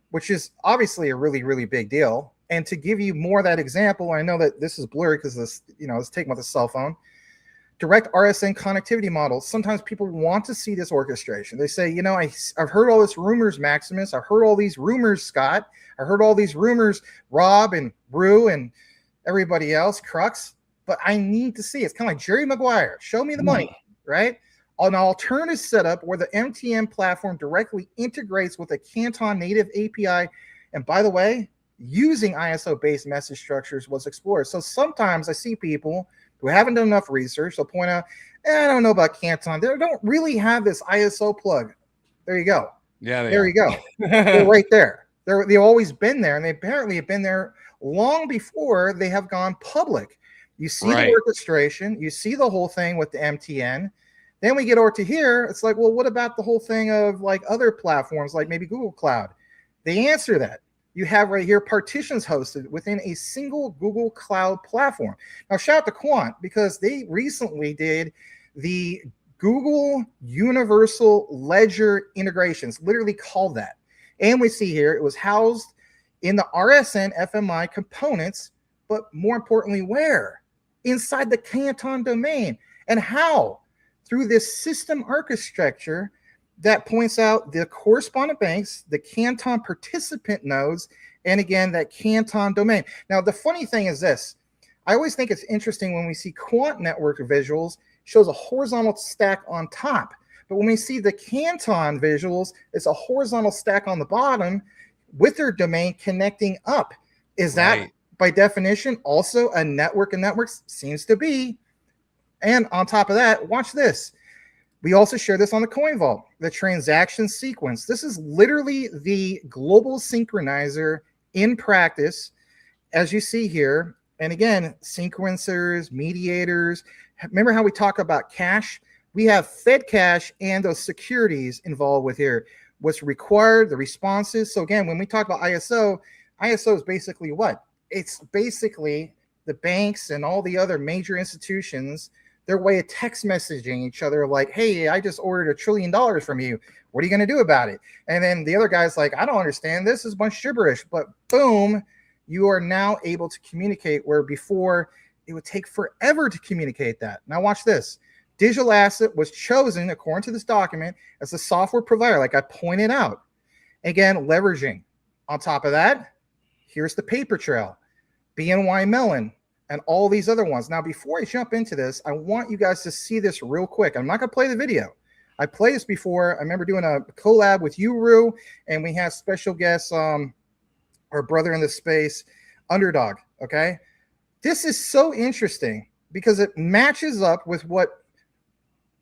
which is obviously a really, really big deal. And to give you more of that example, I know that this is blurry because this, it's taken with a cell phone. Direct RSN connectivity models. Sometimes people want to see this orchestration. They say, I've heard all this rumors, Maximus. I've heard all these rumors, Scott. I heard all these rumors, Rob and Rue and everybody else, Crux. But I need to see. It's kind of like Jerry Maguire. Show me the money. Right? An alternative setup where the MTN platform directly integrates with a Canton native API. And by the way, using ISO-based message structures was explored. So sometimes I see people who haven't done enough research. They'll point out, I don't know about Canton. They don't really have this ISO plug. There you go. Yeah, there you go. They're right there. They've always been there, and they apparently have been there long before they have gone public. You see the orchestration. You see the whole thing with the MTN. Then we get over to here. It's like, well, what about the whole thing of like other platforms, like maybe Google Cloud? They answer that. You have right here partitions hosted within a single Google Cloud platform. Now, shout out to Quant because they recently did the Google Universal Ledger integrations, literally called that. And we see here it was housed in the RSN FMI components, but more importantly, where? Inside the Canton domain. And how? Through this system architecture that points out the correspondent banks, the Canton participant nodes, and again, that Canton domain. Now, the funny thing is this. I always think it's interesting when we see Quant network visuals, shows a horizontal stack on top. But when we see the Canton visuals, it's a horizontal stack on the bottom with their domain connecting up. Is that, by definition, also a network? And networks seems to be. And on top of that, watch this. We also share this on the Coin Vault, the transaction sequence. This is literally the global synchronizer in practice, as you see here. And again, sequencers, mediators. Remember how we talk about cash? We have Fed cash and those securities involved with here. What's required, the responses. So again, when we talk about ISO, ISO is basically what? It's basically the banks and all the other major institutions, their way of text messaging each other like, hey, I just ordered $1 trillion from you. What are you going to do about it? And then the other guy's like, I don't understand. This is a bunch of gibberish. But boom, you are now able to communicate where before it would take forever to communicate that. Now watch this. Digital asset was chosen, according to this document, as a software provider, like I pointed out. Again, leveraging. On top of that, here's the paper trail, BNY Mellon, and all these other ones. Now, before I jump into this, I want you guys to see this real quick. I'm not going to play the video. I played this before. I remember doing a collab with you, Rue, and we had special guests, our brother in the space, Underdog. Okay. This is so interesting because it matches up with what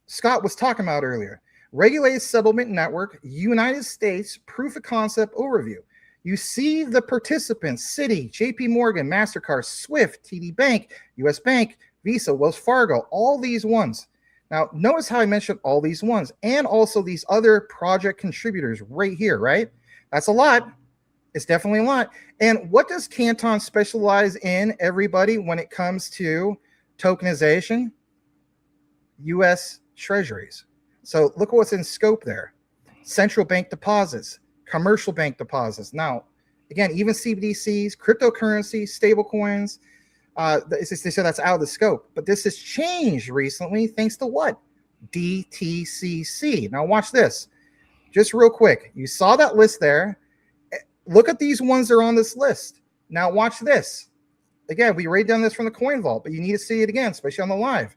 Scott was talking about earlier. Regulated Settlement Network, United States Proof of Concept Overview. You see the participants: Citi, JP Morgan, MasterCard, Swift, TD Bank, US Bank, Visa, Wells Fargo, all these ones. Now, notice how I mentioned all these ones and also these other project contributors right here, right? That's a lot. It's definitely a lot. And what does Canton specialize in, everybody, when it comes to tokenization? U.S. Treasuries. So look what's in scope there. Central bank deposits, commercial bank deposits. Now, again, even CBDCs, cryptocurrency, stable coins, they say that's out of the scope. But this has changed recently thanks to what? BTCC. Now watch this. Just real quick. You saw that list there. Look at these ones that are on this list. Now watch this. Again, we already done this from the Coin Vault, but you need to see it again, especially on the live.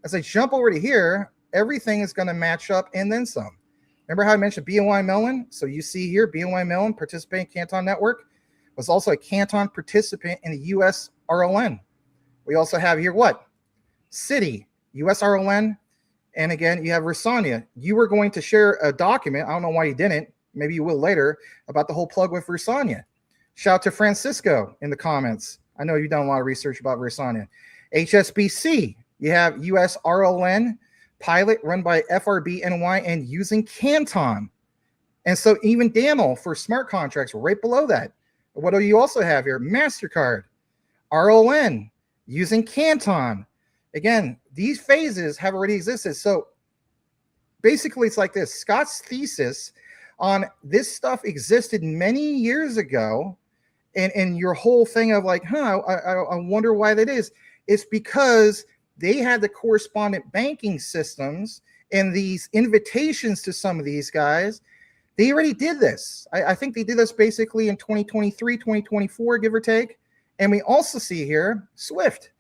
As I jump over to here, everything is going to match up and then some. Remember how I mentioned BNY Mellon? So you see here, BNY Mellon, participant in Canton Network, was also a Canton participant in the US RLN. We also have here what? Citi, US RLN, and again, you have Versania. You were going to share a document, I don't know why you didn't, maybe you will later, about the whole plug with Versania. Shout out to Francisco in the comments. I know you've done a lot of research about Versania. HSBC, you have US RLN pilot run by FRBNY and using Canton. And so even DAML for smart contracts right below that. What do you also have here? MasterCard, RLN, using Canton. Again, these phases have already existed. So basically it's like this. Scott's thesis on this stuff existed many years ago. And your whole thing of like, I wonder why that is. It's because they had the correspondent banking systems and these invitations to some of these guys. They already did this. I think they did this basically in 2023, 2024, give or take. And we also see here Swift.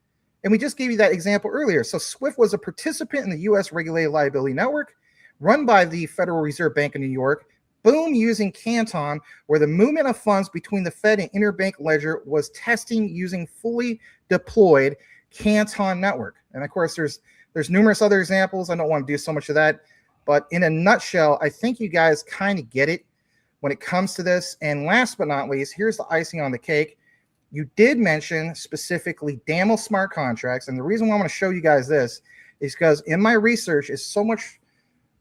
And we just gave you that example earlier. So Swift was a participant in the U.S. Regulated Liability Network run by the Federal Reserve Bank of New York. Boom, using Canton, where the movement of funds between the Fed and interbank ledger was testing using fully deployed Canton network. And of course, there's numerous other examples. I don't want to do so much of that. But in a nutshell, I think you guys kind of get it when it comes to this. And last but not least, here's the icing on the cake. You did mention specifically DAML smart contracts. And the reason why I want to show you guys this is because in my research is so much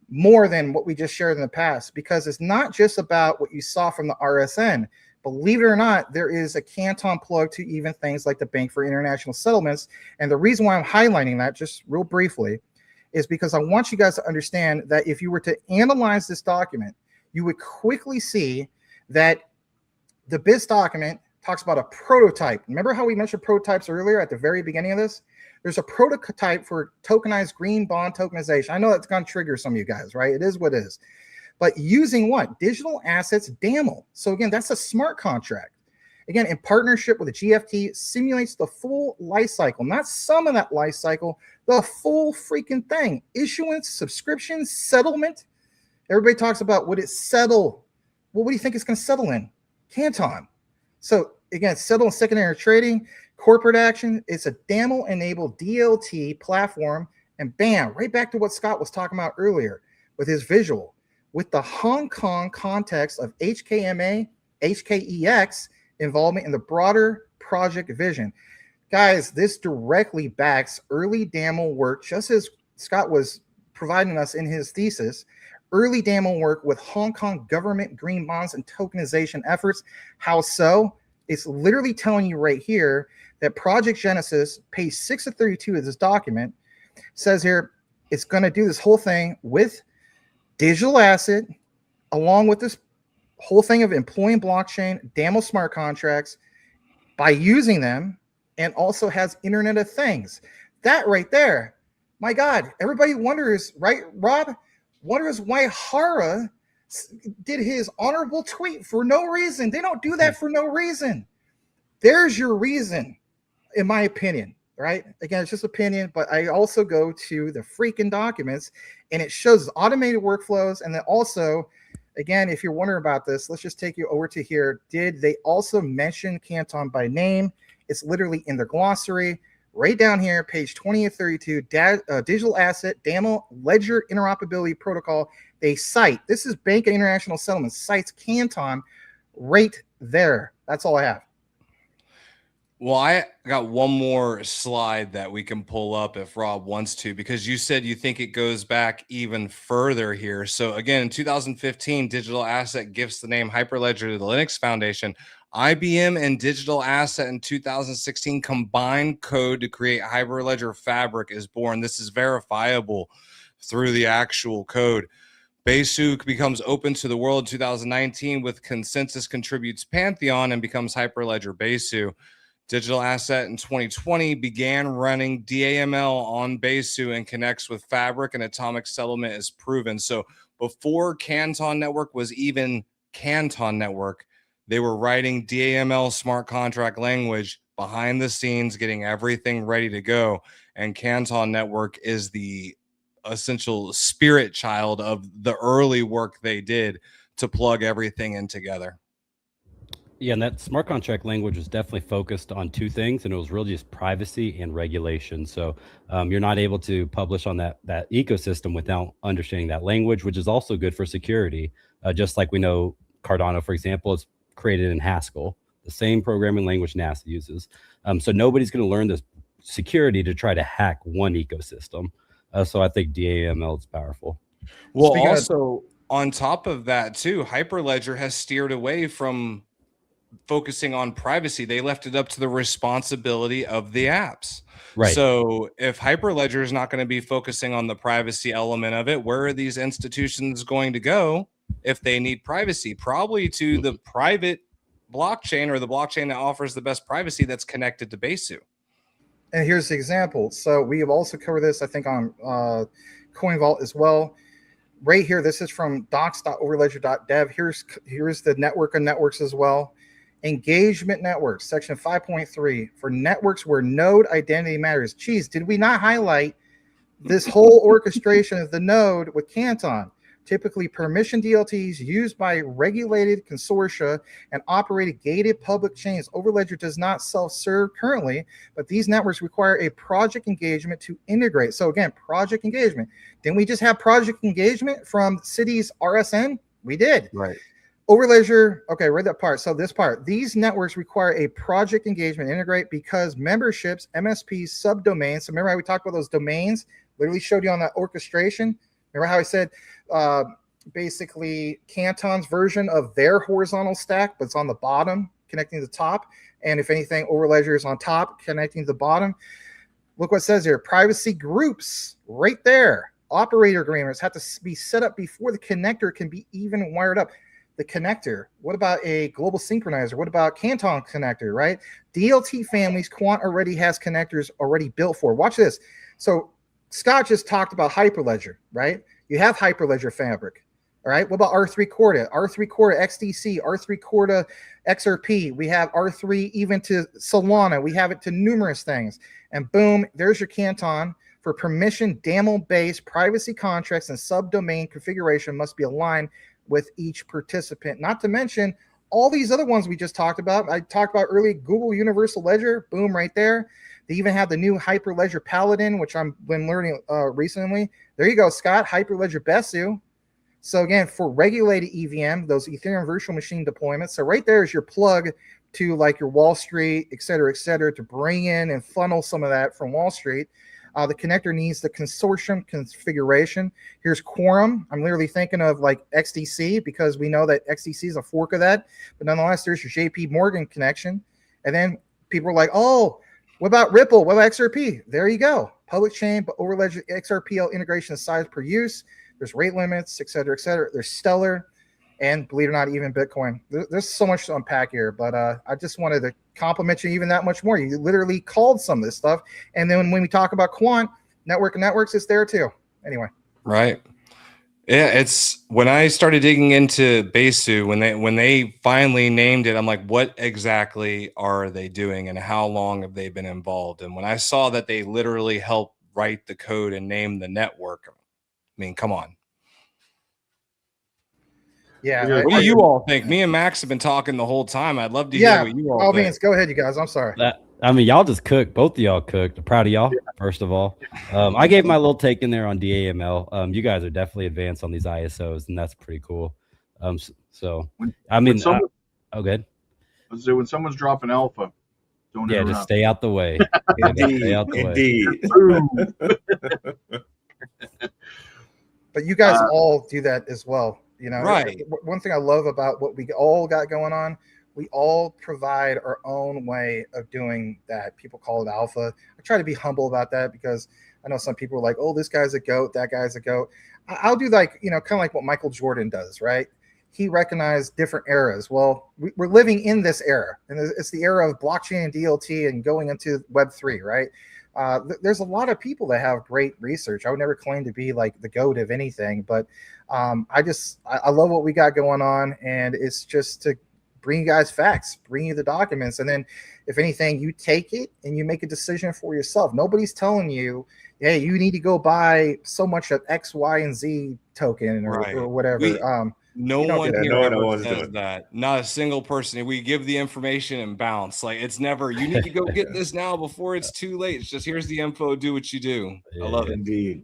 more than what we just shared in the past, because it's not just about what you saw from the RSN. Believe it or not, there is a Canton plug to even things like the Bank for International Settlements. And the reason why I'm highlighting that just real briefly is because I want you guys to understand that if you were to analyze this document, you would quickly see that the BIS document talks about a prototype. Remember how we mentioned prototypes earlier at the very beginning of this? There's a prototype for tokenized green bond tokenization. I know that's going to trigger some of you guys, right? It is what it is. But using what? Digital assets DAML. So again, that's a smart contract. Again, in partnership with the GFT, simulates the full life cycle, not some of that life cycle, the full freaking thing. Issuance, subscription, settlement. Everybody talks about would it settle? Well, what do you think it's going to settle in? Canton. So again, settle in secondary trading, corporate action. It's a DAML-enabled DLT platform. And bam, right back to what Scott was talking about earlier with his visual. With the Hong Kong context of HKMA, HKEX involvement in the broader project vision. Guys, this directly backs early DAML work, just as Scott was providing us in his thesis, early DAML work with Hong Kong government green bonds and tokenization efforts. How so? It's literally telling you right here that Project Genesis, page 6 of 32 of this document, says here it's going to do this whole thing with digital asset, along with this whole thing of employing blockchain, DAML smart contracts, by using them, and also has Internet of Things. That right there, my God, everybody wonders, right, Rob? Wonders why Hara did his honorable tweet for no reason. They don't do that for no reason. There's your reason, in my opinion. Right? Again, it's just opinion, but I also go to the freaking documents and it shows automated workflows. And then also, again, if you're wondering about this, let's just take you over to here. Did they also mention Canton by name? It's literally in their glossary. Right down here, page 20 of 32, digital asset, DAML, ledger interoperability protocol. They cite, this is Bank of International Settlements, cites Canton right there. That's all I have. Well, I got one more slide that we can pull up if Rob wants to, because you said you think it goes back even further here. So again, in 2015, Digital Asset gives the name Hyperledger to the Linux Foundation. IBM and Digital Asset in 2016 combined code to create Hyperledger Fabric is born. This is verifiable through the actual code. Besu becomes open to the world in 2019 with Consensus contributes Pantheon and becomes Hyperledger Besu. Digital Asset in 2020 began running DAML on Besu and connects with Fabric, and Atomic Settlement is proven. So before Canton Network was even Canton Network, they were writing DAML smart contract language behind the scenes, getting everything ready to go. And Canton Network is the essential spirit child of the early work they did to plug everything in together. Yeah, and that smart contract language was definitely focused on two things, and it was really just privacy and regulation. So you're not able to publish on that ecosystem without understanding that language, which is also good for security. Just like we know Cardano, for example, is created in Haskell, the same programming language NASA uses. So nobody's going to learn this security to try to hack one ecosystem. So I think DAML is powerful. Well, also on top of that too, Hyperledger has steered away from focusing on privacy. They left it up to the responsibility of the apps. Right. So if Hyperledger is not going to be focusing on the privacy element of it, where are these institutions going to go if they need privacy? Probably to the private blockchain, or the blockchain that offers the best privacy that's connected to Besu. And here's the example. So we have also covered this, I think, on CoinVault as well. Right here, this is from docs.overledger.dev. Here's the network of networks as well. Engagement networks, section 5.3, for networks where node identity matters. Geez, did we not highlight this whole orchestration of the node with Canton? Typically permission DLTs used by regulated consortia and operated gated public chains. Overledger does not self-serve currently, but these networks require a project engagement to integrate. So again, project engagement. Didn't we just have project engagement from City's RSN? We did. Right. Overledger, okay, read that part. So this part, these networks require a project engagement integrate because memberships, MSPs, subdomains. So remember how we talked about those domains? Literally showed you on that orchestration. Remember how I said basically Canton's version of their horizontal stack, but it's on the bottom connecting to the top. And if anything, Overledger is on top connecting to the bottom. Look what it says here. Privacy groups right there. Operator agreements have to be set up before the connector can be even wired up. The connector. What about a global synchronizer? What about Canton connector, right? DLT families, Quant already has connectors already built for. Watch this. So Scott just talked about Hyperledger, right? You have Hyperledger Fabric, all right? What about R3 Corda? R3 Corda XDC, R3 Corda XRP. We have R3 even to Solana. We have it to numerous things. And boom, there's your Canton. For permission, DAML-based privacy contracts and subdomain configuration must be aligned with each participant. Not to mention all these other ones we just talked about. I talked about earlier, Google Universal Ledger, boom, right there. They even have the new Hyperledger Paladin, which I've been learning recently. There you go, Scott, Hyperledger Besu. So again, for regulated EVM, those Ethereum virtual machine deployments. So right there is your plug to like your Wall Street, et cetera, to bring in and funnel some of that from Wall Street. The connector needs the consortium configuration. Here's Quorum. I'm literally thinking of like XDC because we know that XDC is a fork of that. But nonetheless, there's your JP Morgan connection. And then people are like, oh, what about Ripple? What about XRP? There you go. Public chain, but Overledger XRPL integration is size per use. There's rate limits, et cetera, et cetera. There's Stellar. And believe it or not, even Bitcoin. There's so much to unpack here, but I just wanted to compliment you even that much more. You literally called some of this stuff. And then when we talk about Quant, network and networks, it's there too. Anyway. Right. Yeah, it's when I started digging into Besu, when they finally named it, I'm like, what exactly are they doing and how long have they been involved? And when I saw that they literally helped write the code and name the network, I mean, come on. Yeah. What do you all think? Me and Max have been talking the whole time. I'd love to hear what you all all think. means, go ahead, you guys. I'm sorry. I mean, y'all just cooked. Both of y'all cooked. I'm proud of y'all, first of all. I gave my little take in there on DAML. You guys are definitely advanced on these ISOs, and that's pretty cool. So, I mean, good. Let's say when someone's dropping alpha, don't just stay out the way. Indeed. But you guys all do that as well. You know, right. One thing I love about what we all got going on, we all provide our own way of doing that. People call it alpha. I try to be humble about that because I know some people are like, oh, this guy's a GOAT, that guy's a GOAT. I'll do like, you know, kind of like what Michael Jordan does, right? He recognized different eras. Well, we're living in this era, and it's the era of blockchain and DLT and going into Web3, right? There's a lot of people that have great research. I would never claim to be like the GOAT of anything, but I love what we got going on, and it's just to bring you guys facts, bring you the documents, and then if anything, you take it and you make a decision for yourself. Nobody's telling you, hey, you need to go buy so much of X, Y, and Z token or whatever. No one here ever says that. Not a single person. We give the information and bounce. Like, it's never, you need to go get this now before it's too late. It's just, here's the info, do what you do. I love it. Indeed.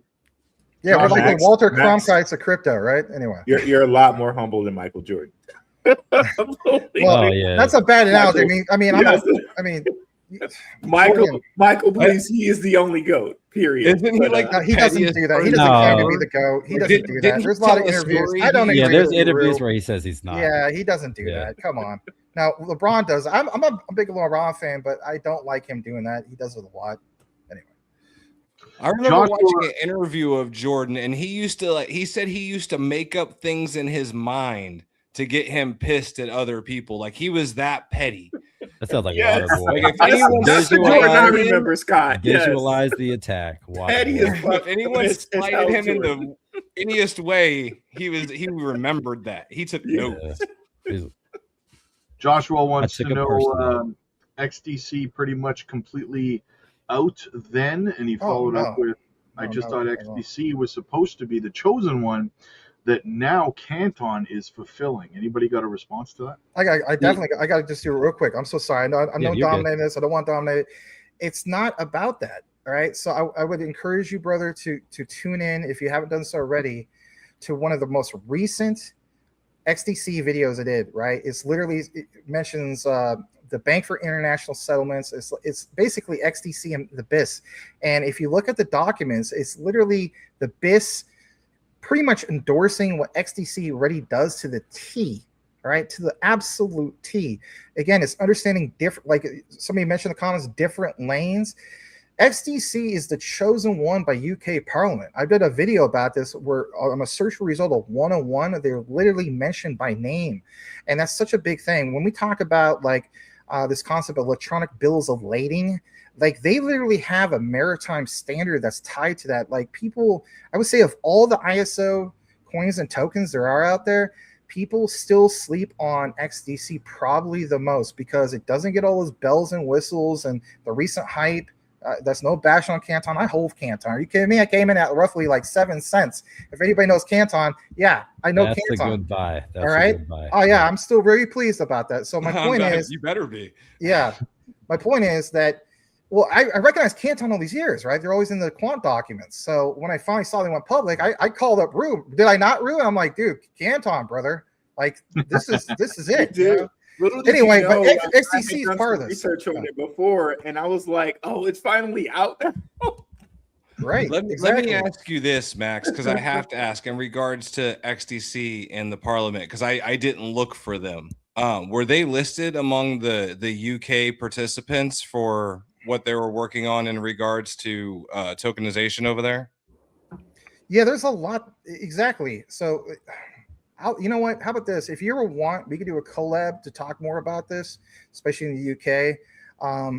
Yeah, we're like the Walter Cronkite's of crypto, right? Anyway. You're a lot more humble than Michael Jordan. That's a bad analogy. Michael believes he is the only GOAT, period. Isn't he like he doesn't do that. He doesn't claim to be the GOAT. He doesn't do that. There's a lot of interviews. I don't agree. Yeah, there's interviews where he says he's not. Yeah, he doesn't do that. Come on. Now, LeBron does. I'm a big LeBron fan, but I don't like him doing that. He does it a lot. Anyway. I remember watching an interview of Jordan, and he said he used to make up things in his mind to get him pissed at other people. Like, he was that petty. That sounds like Waterboy. Like, if anyone I remember, Scott. Visualize the attack. If anyone slighted him in the inniest way, he remembered that. He took notes. Joshua wants to know XDC pretty much completely out then, and he followed up with, I just thought XDC was supposed to be the chosen one that now Canton is fulfilling. Anybody got a response to that? I got to just do it real quick. I'm so sorry. I know I'm not dominating this. I don't want to dominate it. It's not about that. All right. So I would encourage you, brother, to tune in, if you haven't done so already, to one of the most recent XDC videos I did, right? It mentions the Bank for International Settlements. It's basically XDC and the BIS. And if you look at the documents, it's literally the BIS pretty much endorsing what XDC already does to the T, right? To the absolute T. Again, it's understanding different, like somebody mentioned in the comments, different lanes. XDC is the chosen one by UK Parliament. I did a video about this where on a search result of 101, they're literally mentioned by name. And that's such a big thing. When we talk about like this concept of electronic bills of lading, like they literally have a maritime standard that's tied to that. Like people, I would say of all the ISO coins and tokens there are out there, people still sleep on XDC probably the most because it doesn't get all those bells and whistles and the recent hype. That's no bash on Canton. I hold Canton. Are you kidding me? I came in at roughly like 7 cents. If anybody knows Canton, yeah, I know Canton. That's a good buy. All right. Oh yeah, I'm still very pleased about that. So my point is, you better be. Yeah, my point is that, well, I recognize Canton all these years, right? They're always in the quant documents. So when I finally saw they went public, I called up Rue. Did I not, Rue? I'm like, dude, Canton, brother. Like this is it. You know? Anyway, but XDC is part of this. Research on it before, and I was like, oh, it's finally out now. Right. Let me ask you this, Max, because I have to ask in regards to XDC and the Parliament, because I didn't look for them. Were they listed among the UK participants for what they were working on in regards to tokenization over there? Yeah, there's a lot. Exactly. So you know what? How about this? If you ever want, we could do a collab to talk more about this, especially in the UK.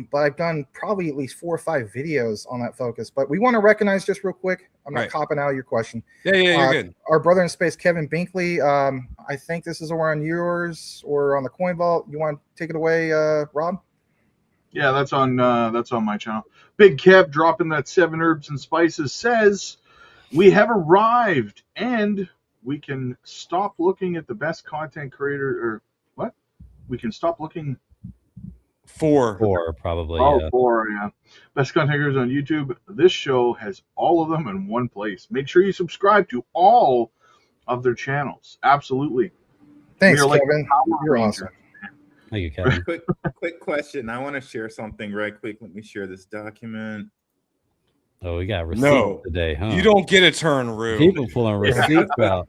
But I've done probably at least 4 or 5 videos on that focus. But we want to recognize just real quick. I'm not copping out of your question. Yeah, you're good. Our brother in space, Kevin Binkley. I think this is over on yours or on the Coin Vault. You want to take it away, Rob? Yeah, that's on my channel. Big Kev dropping that 7 herbs and spices says, we have arrived and we can stop looking at the best content creator, or what? We can stop looking Four, probably. Yeah. for best content creators on YouTube. This show has all of them in one place. Make sure you subscribe to all of their channels. Absolutely. Thanks, We are like Kevin. Power You're Rangers. awesome. Thank you, Kevin. Quick question. I want to share something right quick. Let me share this document. Oh, we got receipts No. today, huh? You don't get a turn, Rue. People pulling receipts out.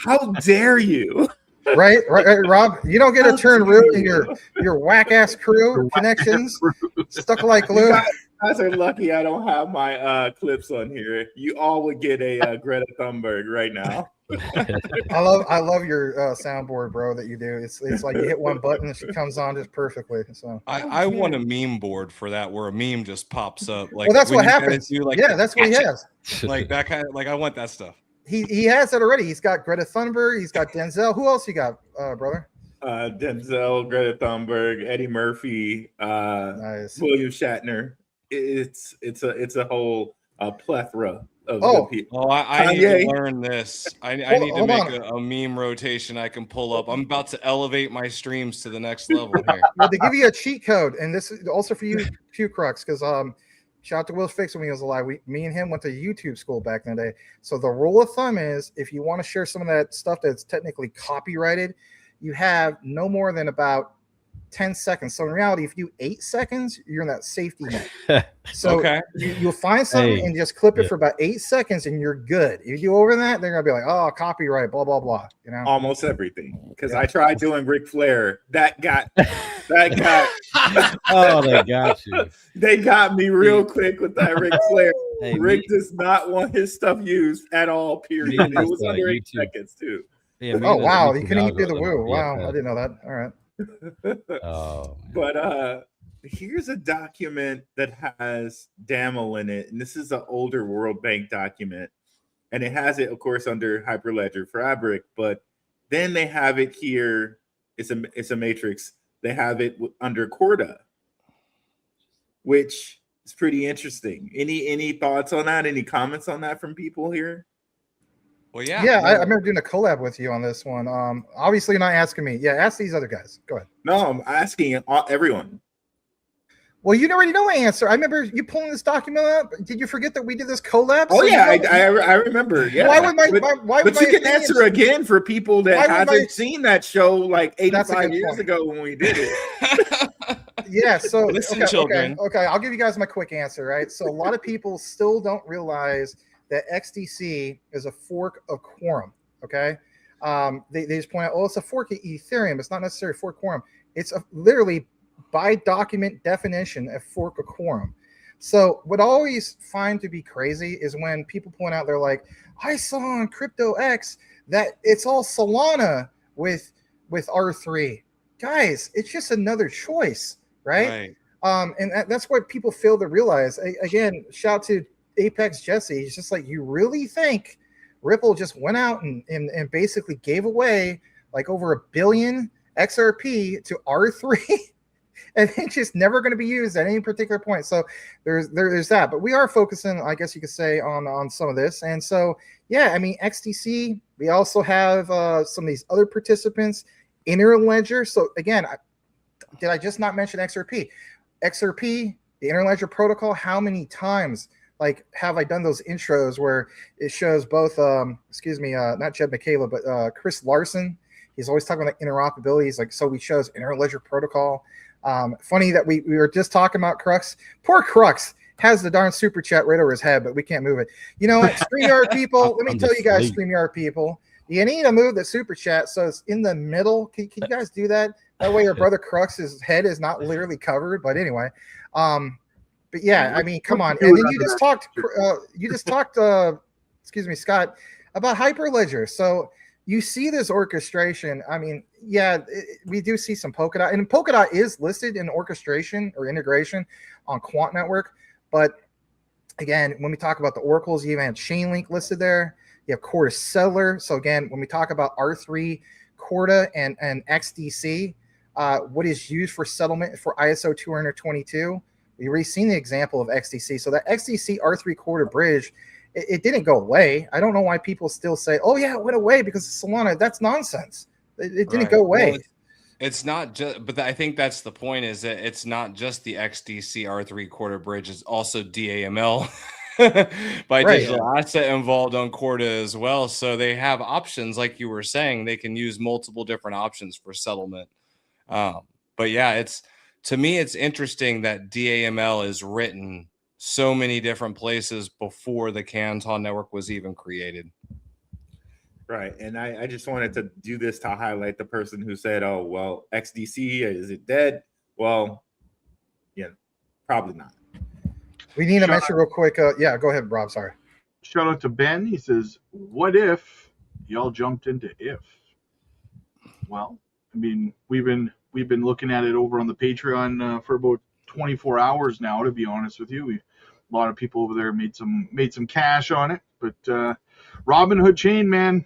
How dare you? Right, Rob. You don't get a turn, Rue, in your whack ass crew connections stuck like glue. You guys are lucky I don't have my clips on here. You all would get a Greta Thunberg right now. I love your soundboard, bro. That you do. It's like you hit one button and she comes on just perfectly. So I want a meme board for that, where a meme just pops up. Like, well, that's when what you guys happens. do, like, yeah, that's what he has. like that kind of, like, I want that stuff. He has that already. He's got Greta Thunberg. He's got Denzel. Who else you got, brother? Denzel, Greta Thunberg, Eddie Murphy, Nice. William Shatner. It's a whole plethora of Oh. good people. Oh, I need Kanye. to learn this. I need to Hold make on. a meme rotation I can pull up. I'm about to elevate my streams to the next level here. Well, they give you a cheat code, and this is also for you, Crux, because shout out to Will Fix when he was alive. Me and him went to YouTube school back in the day. So the rule of thumb is, if you want to share some of that stuff that's technically copyrighted, you have no more than about 10 seconds. So in reality, if you do 8 seconds, you're in that safety net. So Okay. you'll find something and just clip it for about 8 seconds, and you're good. If you do over that, they're gonna be like, "Oh, copyright, blah blah blah." You know, Almost everything. Because Yeah. I tried doing Ric Flair. That got Oh, they got you. they got me real quick with that Ric Flair. Hey, Rick does not want his stuff used at all, period. Me and It was this, under 8 YouTube. seconds too. Yeah, oh wow, you YouTube couldn't even do the algorithm. woo. Wow, Yeah. I didn't know that. All right. Oh, man. But here's a document that has DAML in it, and this is an older World Bank document, and it has it, of course, under Hyperledger Fabric. But then they have it here. It's a matrix. They have it under Corda, which is pretty interesting. Any thoughts on that? Any comments on that from people here? Well, yeah. Yeah, I remember doing a collab with you on this one. Obviously, you're not asking me. Yeah, ask these other guys. Go ahead. No, I'm asking everyone. Well, you already know my answer. I remember you pulling this document up. Did you forget that we did this collab? Oh So yeah, you know- I remember. Yeah. Why would my But- why would But you my can opinions- answer again for people Why that would haven't my- seen that show like That's a 85 good years point. ago when we did it. Yeah, so Listen, okay, children. okay, I'll give you guys my quick answer, right? So a lot of people still don't realize that XDC is a fork of Quorum, okay? They just point out, oh, it's a fork of Ethereum. It's not necessarily a fork of Quorum. It's literally, by document definition, a fork of Quorum. So what I always find to be crazy is when people point out, they're like, I saw on Crypto X that it's all Solana with R3. Guys, it's just another choice, right? And that's what people fail to realize. Again, shout out to Apex Jesse. He's just like, you really think Ripple just went out and basically gave away like over 1 billion XRP to R3 and it's just never going to be used at any particular point. So there's that, but we are focusing, I guess you could say, on some of this. And so, yeah, I mean, XDC, we also have some of these other participants, Interledger. So again, did I just not mention XRP? XRP, the Interledger protocol, how many times like have I done those intros where it shows both, not Jed McCaleb, but Chris Larson. He's always talking about interoperability. He's like, so we chose Interledger protocol. Funny that we were just talking about Crux. Poor Crux has the darn super chat right over his head, but we can't move it. You know what, StreamYard people, let me tell you guys, StreamYard people, you need to move the super chat so it's in the middle. Can you guys do that? That way your brother Crux's head is not literally covered. But anyway, but yeah, I mean, come on. And then you just talked, Scott, about Hyperledger. So you see this orchestration. I mean, yeah, we do see some Polkadot, and Polkadot is listed in orchestration or integration on Quant Network. But again, when we talk about the oracles, you even have Chainlink listed there. You have Corda Settler. So again, when we talk about R3, Corda, and XDC, what is used for settlement for ISO 222, we've already seen the example of XDC. So that XDC R3 Corda bridge it didn't go away. I don't know why people still say, "Oh yeah, it went away because of Solana." That's nonsense. It didn't go away. Well, it's not just, but I think that's the point, is that it's not just the XDC R3 bridge, it's also DAML by digital asset involved on Corda as well. So they have options, like you were saying, they can use multiple different options for settlement. But yeah, to me, it's interesting that DAML is written so many different places before the Canton network was even created. Right. And I just wanted to do this to highlight the person who said, oh, well, XDC, is it dead? Well, yeah, probably not. We need to mention real quick. Yeah, go ahead, Rob. Sorry. Shout out to Ben. He says, what if y'all jumped into if? Well, I mean, we've been looking at it over on the Patreon for about 24 hours now, to be honest with you. A lot of people over there made some cash on it. But Robinhood chain, man,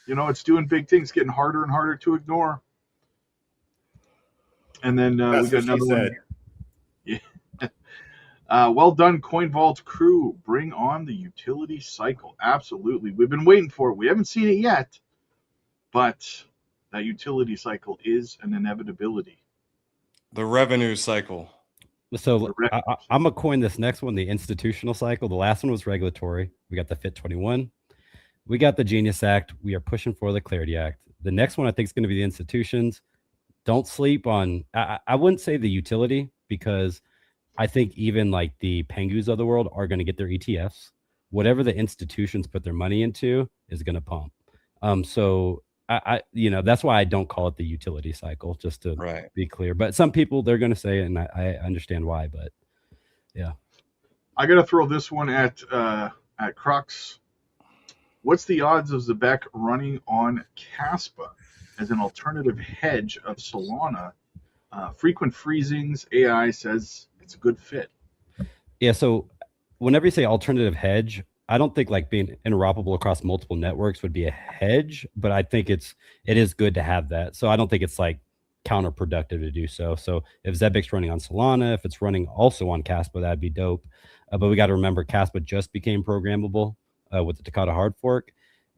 you know, it's doing big things, getting harder and harder to ignore. And then we got another one. Yeah. Well done, CoinVault crew. Bring on the utility cycle. Absolutely. We've been waiting for it. We haven't seen it yet, but that utility cycle is an inevitability. The revenue cycle. So I'm going to coin this next one, the institutional cycle. The last one was regulatory. We got the FIT 21. We got the Genius Act. We are pushing for the Clarity Act. The next one I think is going to be the institutions. Don't sleep on, I wouldn't say the utility, because I think even like the Pengus of the world are going to get their ETFs. Whatever the institutions put their money into is going to pump. So I that's why I don't call it the utility cycle, just to be clear. But some people, they're going to say it, and I understand why. But yeah, I got to throw this one at Crux. What's the odds of ZEBEC running on Caspa as an alternative hedge of Solana? Frequent freezings, AI says it's a good fit. Yeah, so whenever you say alternative hedge, I don't think like being interoperable across multiple networks would be a hedge, but I think it is good to have that. So I don't think it's like counterproductive to do so. So if ZEBEC's running on Solana, if it's running also on Caspa, that'd be dope. But we got to remember Caspa just became programmable with the Takata hard fork,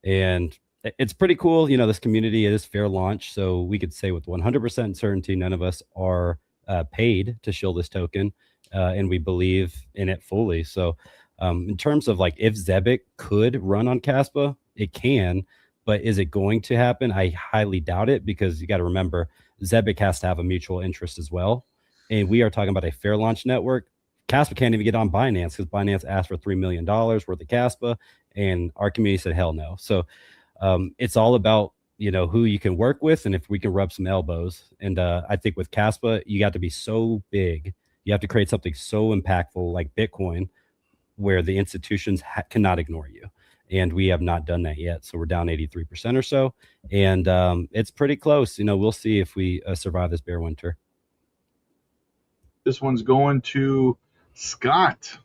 and it's pretty cool. You know, this community, it is fair launch, so we could say with 100% certainty, none of us are paid to shill this token, and we believe in it fully. So in terms of like if ZEBEC could run on Caspa, it can, but is it going to happen? I highly doubt it, because you got to remember ZEBEC has to have a mutual interest as well, and we are talking about a fair launch network. Caspa can't even get on Binance because Binance asked for $3 million worth of Caspa, and our community said hell no. So it's all about, you know, who you can work with and if we can rub some elbows. And I think with Caspa, you got to be so big. You have to create something so impactful like Bitcoin, where the institutions cannot ignore you. And we have not done that yet. So we're down 83% or so. And it's pretty close. You know, we'll see if we survive this bear winter. This one's going to Scott.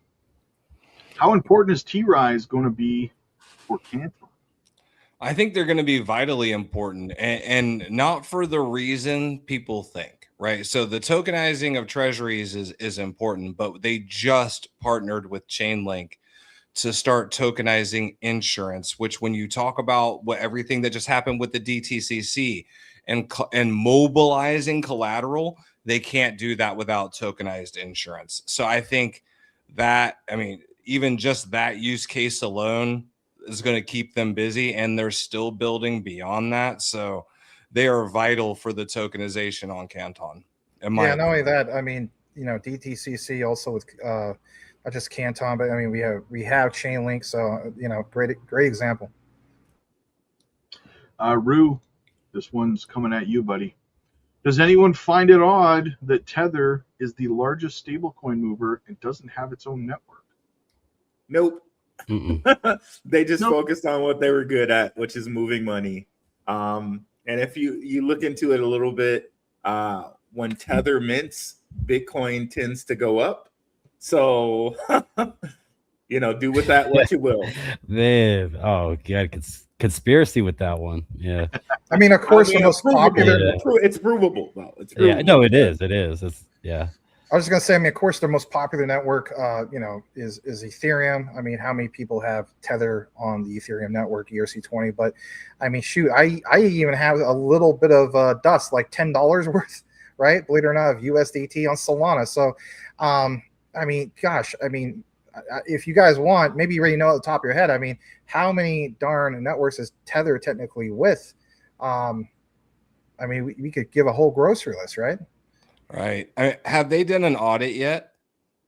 How important is T-Rise going to be for Canton? I think they're going to be vitally important, and not for the reason people think, right? So the tokenizing of treasuries is important, but they just partnered with Chainlink to start tokenizing insurance, which when you talk about everything that just happened with the DTCC and mobilizing collateral, they can't do that without tokenized insurance. So I think that, I mean, even just that use case alone is going to keep them busy, and they're still building beyond that. So they are vital for the tokenization on Canton. Yeah, not only that, I mean, you know, DTCC also with not just Canton, but I mean, we have Chainlink, so you know, great example. Rue, this one's coming at you, buddy. Does anyone find it odd that Tether is the largest stablecoin mover and doesn't have its own network? Nope. They just focused on what they were good at, which is moving money. And if you look into it a little bit, when Tether mints, Bitcoin tends to go up. So, you know, do with that what you will. Man, oh god, conspiracy with that one. Yeah. I mean, of course, the most popular. It's provable, though. It's provable. Yeah, no, it is. It's yeah. I was just gonna say, I mean, of course, the most popular network, is Ethereum. I mean, how many people have Tether on the Ethereum network, ERC20? But I mean, shoot, I even have a little bit of dust, like $10 worth, right? Believe it or not, of USDT on Solana. So, I mean, gosh, I mean, if you guys want, maybe you already know at the top of your head. I mean, how many darn networks is Tether technically with? I mean, we could give a whole grocery list, right? Right. Have they done an audit yet?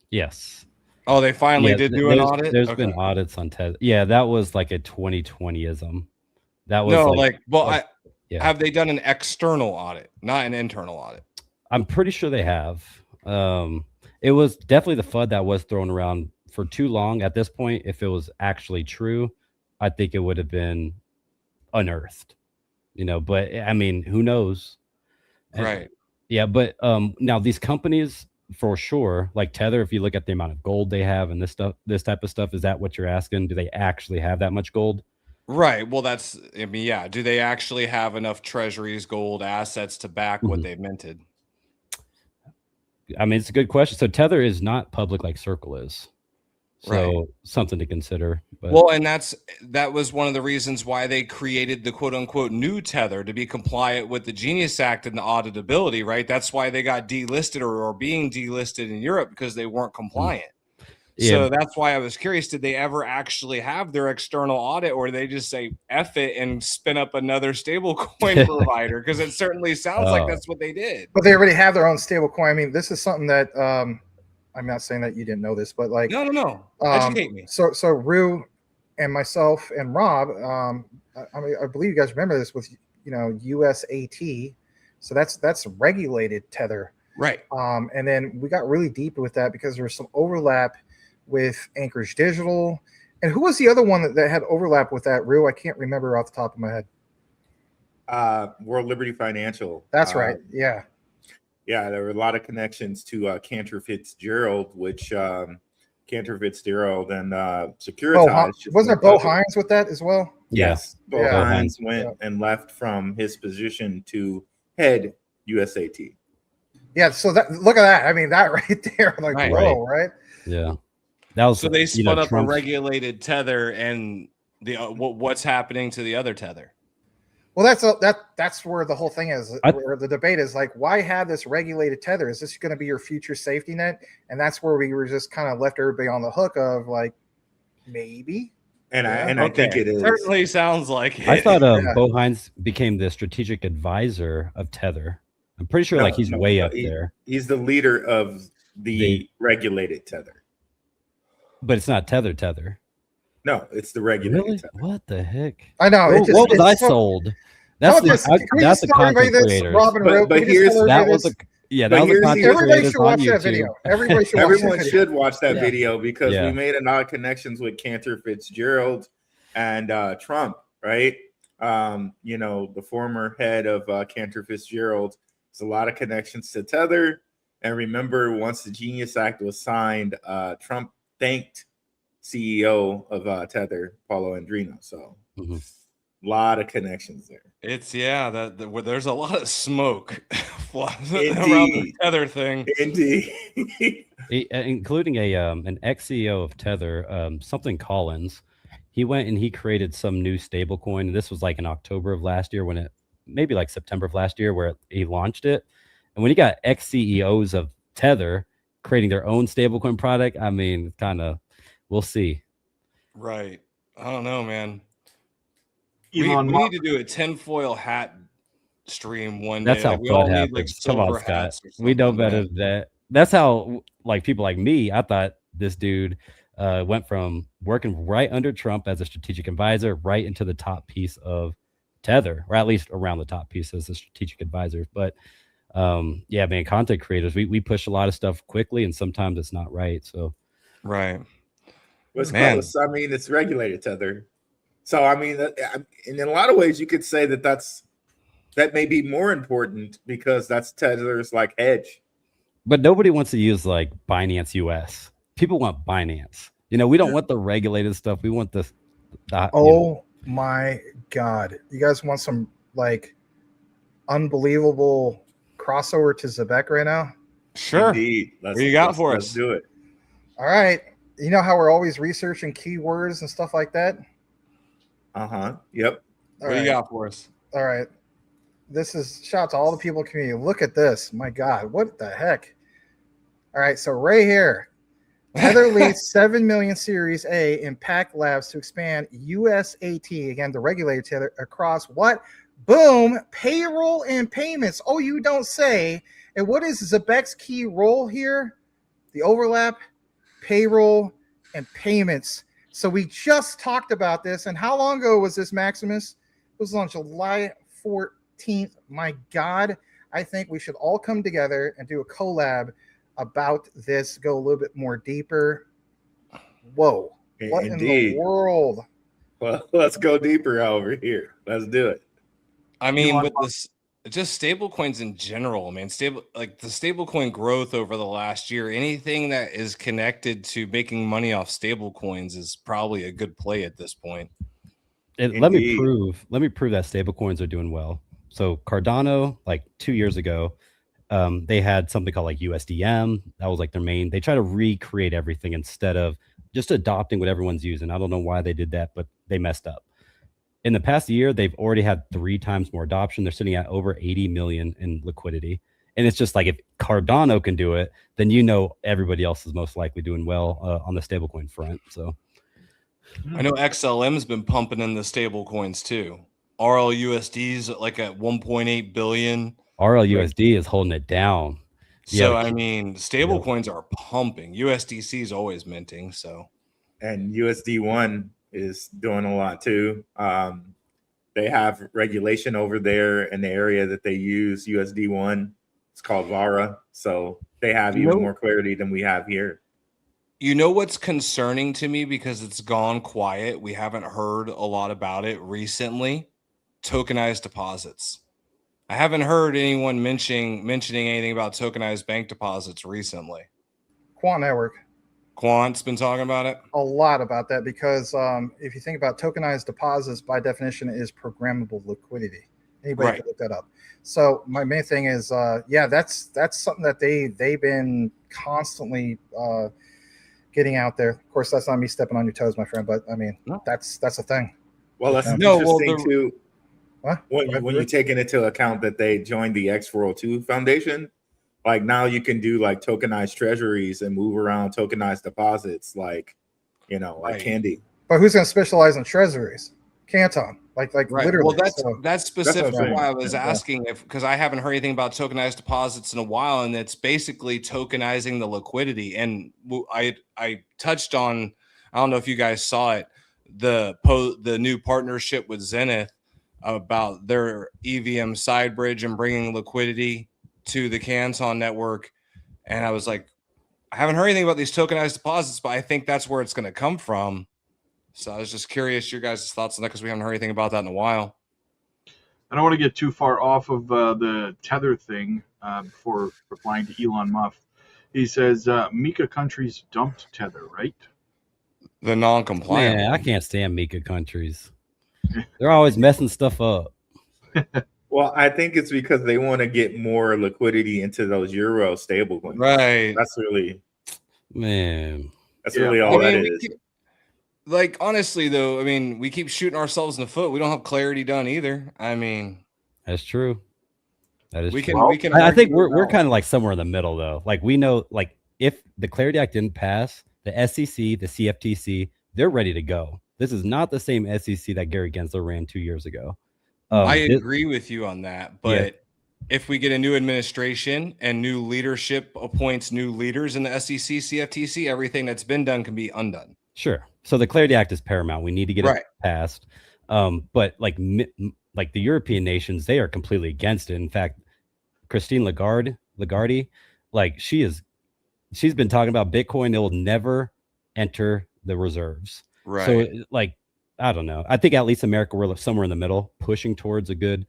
Yes. Oh, they finally did do an audit? There's been audits on Tether. Yeah, that was like a 2020ism. That was have they done an external audit, not an internal audit? I'm pretty sure they have. It was definitely the FUD that was thrown around for too long. At this point, if it was actually true, I think it would have been unearthed. But I mean, who knows? Right. Yeah, but now these companies, for sure, like Tether, if you look at the amount of gold they have and this type of stuff, is that what you're asking? Do they actually have that much gold? Right. Well, yeah. Do they actually have enough treasuries, gold, assets to back what they've minted? I mean, it's a good question. So Tether is not public like Circle is. So something to consider. But. Well, and that was one of the reasons why they created the quote unquote new Tether, to be compliant with the Genius Act and the auditability, right? That's why they got delisted or being delisted in Europe, because they weren't compliant. Yeah. So that's why I was curious, did they ever actually have their external audit, or they just say F it and spin up another stable coin provider? Because it certainly sounds like that's what they did. But they already have their own stable coin. I mean, this is something that I'm not saying that you didn't know this, but like no. Educate me. So Rue and myself and Rob, I mean, I believe you guys remember this with USAT. So that's regulated Tether. Right. And then we got really deep with that because there was some overlap with Anchorage Digital. And who was the other one that had overlap with that, Rue? I can't remember off the top of my head. World Liberty Financial. That's right. Yeah. Yeah, there were a lot of connections to Cantor Fitzgerald, which Cantor Fitzgerald and Securitas. Wasn't there Bo Hines with that as well? Yes. Bo Hines went and left from his position to head USAT. Yeah, so look at that. I mean, that right there, like, right? Yeah. That was, so they split up a regulated Tether, and the what's happening to the other Tether? Well, that's where the whole thing is. Where the debate is like, why have this regulated Tether? Is this going to be your future safety net? And that's where we were just kind of left everybody on the hook of like, maybe. And I think it is. Certainly sounds like it. I thought Bo Hines became the strategic advisor of Tether. I'm pretty sure he's way up there. He's the leader of the regulated Tether. But it's not Tether. No, it's the regulated really? Tether. What the heck? I know. What was I sold? That's the content creators. But here's that was a that was a content everybody should watch that video. Everyone should watch that video because we made a lot of connections with Cantor Fitzgerald and Trump, right? The former head of Cantor Fitzgerald. There's a lot of connections to Tether. And remember, once the Genius Act was signed, Trump thanked CEO of Tether, Paulo Andrino. So a lot of connections there. It's there's a lot of smoke around the Tether thing. Indeed. Including an ex-CEO of Tether, something Collins. He went and he created some new stable coin. This was like in October of last year, maybe like September of last year, where he launched it. And when he got ex-CEOs of Tether creating their own stablecoin product, I mean, we'll see. Right. I don't know, man. We need to do a tinfoil hat stream one day. That's how we all fun need happens. Come on, Scott. We know better than that. That's how, like, people like me, I thought this dude went from working right under Trump as a strategic advisor right into the top piece of Tether, or at least around the top piece as a strategic advisor. But man, content creators, we push a lot of stuff quickly, and sometimes it's not right. So right. What's close? I mean, it's regulated Tether. So I mean, in a lot of ways, you could say that may be more important because that's Tether's like hedge. But nobody wants to use like Binance US. People want Binance. We don't want the regulated stuff. We want the my God. You guys want some like unbelievable crossover to ZEBEC right now? Sure. Indeed. What do you got for let's us? do it. All right. You know how we're always researching keywords and stuff like that? Yep. What do you got for us? All right. This is shout out to all the people in the community. Look at this. My God, what the heck? All right, so right here, Tether leads 7 million Series A Impact Labs to expand USAT, again, the regulated Tether, across what? Boom, payroll and payments. Oh, you don't say. And what is ZEBEC's key role here? The overlap, payroll, and payments. So we just talked about this. And how long ago was this, Maximus? It was on July 14th. My God, I think we should all come together and do a collab about this, go a little bit more deeper. Whoa. What Indeed. in the world? Well, let's go deeper over here. Let's do it. I mean, with this, just stable coins in general, man, the stable coin growth over the last year, anything that is connected to making money off stable coins is probably a good play at this point. Let me prove that stable coins are doing well. So Cardano, like 2 years ago, they had something called like USDM. That was like their main. They try to recreate everything instead of just adopting what everyone's using. I don't know why they did that, but they messed up. In the past year, they've already had 3 times more adoption. They're sitting at over 80 million in liquidity. And it's just like, if Cardano can do it, then you know everybody else is most likely doing well on the stablecoin front. So I know XLM's been pumping in the stable coins too. RLUSD's like at 1.8 billion. RLUSD is holding it down. So, I mean, stable coins are pumping. USDC is always minting. So, and USD1 is doing a lot too. They have regulation over there in the area that they use USD1. It's called VARA. So they have even more clarity than we have here. You know what's concerning to me, because it's gone quiet? We haven't heard a lot about it recently. Tokenized deposits. I haven't heard anyone mentioning anything about tokenized bank deposits recently. Quant Network. Quant's been talking about it? A lot about that, because if you think about tokenized deposits, by definition, is programmable liquidity. Anybody can look that up. So my main thing is, that's something that they've been constantly getting out there. Of course, that's not me stepping on your toes, my friend, but I mean, that's a thing. Well, that's interesting too. When you take into account that they joined the X402 Foundation, like now you can do like tokenized treasuries and move around tokenized deposits, like, like candy. But who's going to specialize in treasuries? Canton, like literally. Well, that's specifically why I was asking, because I haven't heard anything about tokenized deposits in a while, and it's basically tokenizing the liquidity. And I touched on, I don't know if you guys saw it, the new partnership with Zenith about their EVM side bridge and bringing liquidity to the Canton network. And I was like, I haven't heard anything about these tokenized deposits, but I think that's where it's going to come from. So I was just curious your guys' thoughts on that, because we haven't heard anything about that in a while. I don't want to get too far off of the Tether thing before replying to Elon Musk. He says Mika countries dumped Tether, right? The non-compliant. Man, I can't stand Mika countries. They're always messing stuff up. Well, I think it's because they want to get more liquidity into those Euro stablecoins. Right. That's really, that's really all that is. Like, honestly, though, I mean, we keep shooting ourselves in the foot. We don't have clarity done either. I mean, that's true. That is true. I think we're kind of like somewhere in the middle, though. Like, we know, like, if the Clarity Act didn't pass, the SEC, the CFTC, they're ready to go. This is not the same SEC that Gary Gensler ran 2 years ago. I agree with you on that. But if we get a new administration and new leadership appoints new leaders in the SEC, CFTC, everything that's been done can be undone. Sure. So the Clarity Act is paramount. We need to get it passed. But like the European nations, they are completely against it. In fact, Christine Lagarde, like she's been talking about Bitcoin. It will never enter the reserves. Right. So like, I don't know. I think at least America, we're somewhere in the middle, pushing towards a good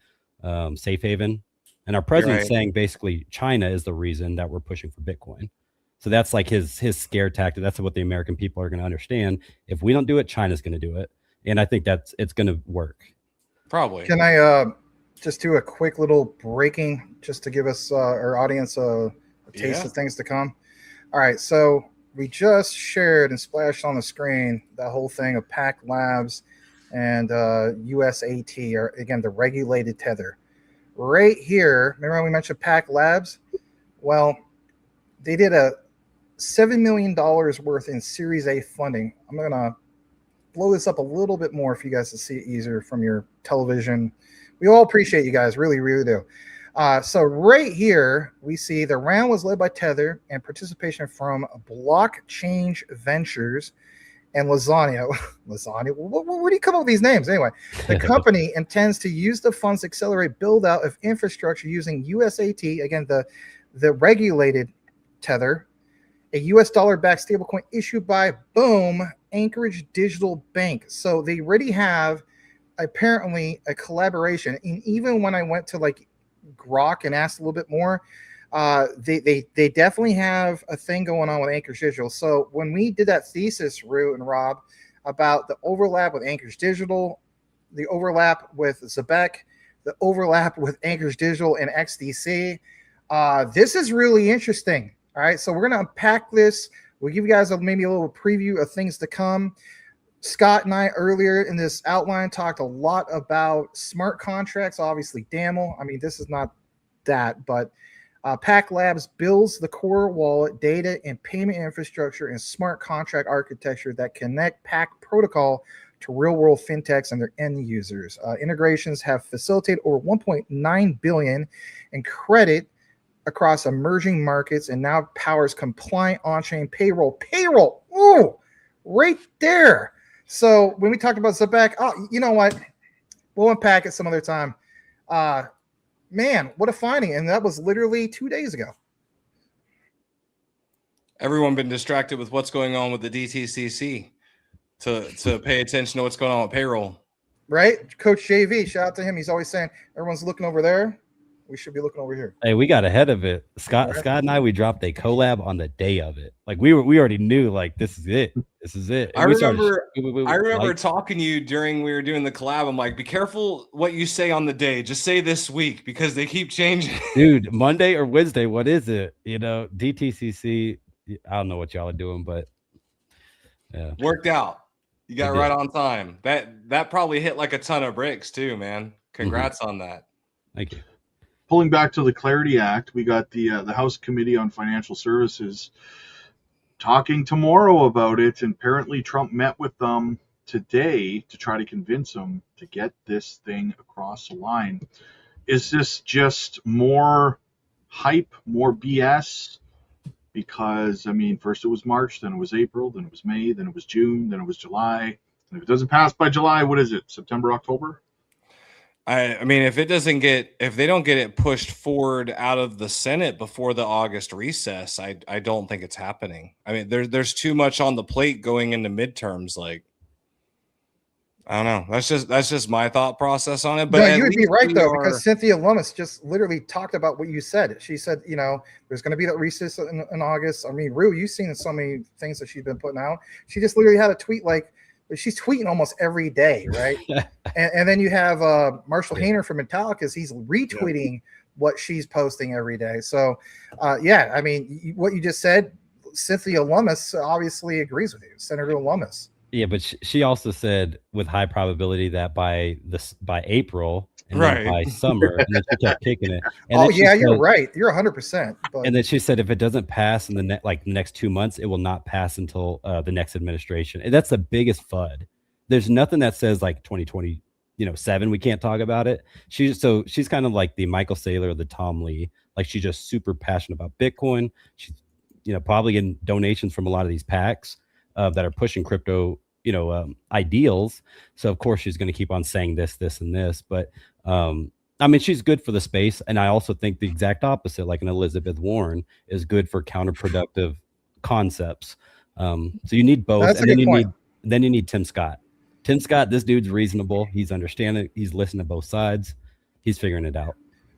safe haven. And our president's saying basically China is the reason that we're pushing for Bitcoin. So that's like his scare tactic. That's what the American people are going to understand. If we don't do it, China's going to do it. And I think it's going to work. Probably. Can I just do a quick little breaking just to give us our audience a a taste of things to come. All right, so we just shared and splashed on the screen that whole thing of Pack Labs and USAT, or again, the regulated tether. Right here, remember when we mentioned Pack Labs? Well, they did a $7 million worth in Series A funding. I'm going to blow this up a little bit more for you guys to see it easier from your television. We all appreciate you guys, really, really do. So right here, we see the round was led by Tether and participation from Blockchain Ventures and Lasagna. Lasagna? Where do you come up with these names? Anyway, the company intends to use the funds to accelerate build-out of infrastructure using USAT, again, the regulated Tether, a US dollar-backed stablecoin issued by, boom, Anchorage Digital Bank. So they already have apparently a collaboration. And even when I went to like Grok and asked a little bit more, they definitely have a thing going on with Anchorage Digital. So when we did that thesis, Rue and Rob, about the overlap with Anchorage Digital, the overlap with ZEBEC, the overlap with Anchorage Digital and XDC, this is really interesting. All right, so we're going to unpack this. We'll give you guys maybe a little preview of things to come. Scott and I earlier in this outline talked a lot about smart contracts, obviously DAML. I mean, this is not that, but Pack Labs builds the core wallet, data, and payment infrastructure and smart contract architecture that connect Pack protocol to real-world fintechs and their end users. Integrations have facilitated over $1.9 billion in credit across emerging markets and now powers compliant on-chain payroll. Ooh, right there. So when we talked about ZEBEC, oh, you know what? We'll unpack it some other time. Man, what a finding. And that was literally 2 days ago. Everyone been distracted with what's going on with the DTCC to pay attention to what's going on with payroll. Right? Coach JV, shout out to him. He's always saying, everyone's looking over there. We should be looking over here. Hey, we got ahead of it. Scott and I, we dropped a collab on the day of it. Like we already knew, like, this is it. This is it. And I remember talking to you during we were doing the collab. I'm like, be careful what you say on the day. Just say this week because they keep changing. Dude, Monday or Wednesday, what is it? You know, DTCC. I don't know what y'all are doing, but yeah, worked out. You got right on time. That probably hit like a ton of bricks too, man. Congrats on that. Thank you. Pulling back to the Clarity Act, we got the House Committee on Financial Services talking tomorrow about it, and apparently Trump met with them today to try to convince them to get this thing across the line. Is this just more hype, more BS? Because, I mean, first it was March, then it was April, then it was May, then it was June, then it was July. And if it doesn't pass by July, what is it? September, October? I mean, if they don't get it pushed forward out of the Senate before the August recess, I don't think it's happening. I mean, there's too much on the plate going into midterms. Like, I don't know. That's just my thought process on it. But no, you would be right though, because Cynthia Lummis just literally talked about what you said. She said, you know, there's going to be that recess in August. I mean, Rue, you've seen so many things that she's been putting out. She just literally had a tweet like, she's tweeting almost every day, right? and then you have Marshall Hayner from Metallica. He's retweeting what she's posting every day. So, yeah, I mean, what you just said, Cynthia Lummis obviously agrees with you, Senator Lummis. Yeah, but she also said with high probability that by April and right by summer, and then she kept kicking it. And you're right. You're 100%. And then she said if it doesn't pass in the next 2 months, it will not pass until the next administration. And that's the biggest FUD. There's nothing that says like 2027 we can't talk about it. She's kind of like the Michael Saylor or the Tom Lee. Like she's just super passionate about Bitcoin. She's probably getting donations from a lot of these PACs that are pushing crypto ideals. So of course she's going to keep on saying this and this, but I mean, she's good for the space. And I also think the exact opposite, like an Elizabeth Warren, is good for counterproductive concepts. So you need both. That's and then you need Tim Scott. Tim Scott, this dude's reasonable. He's understanding. He's listening to both sides. He's figuring it out.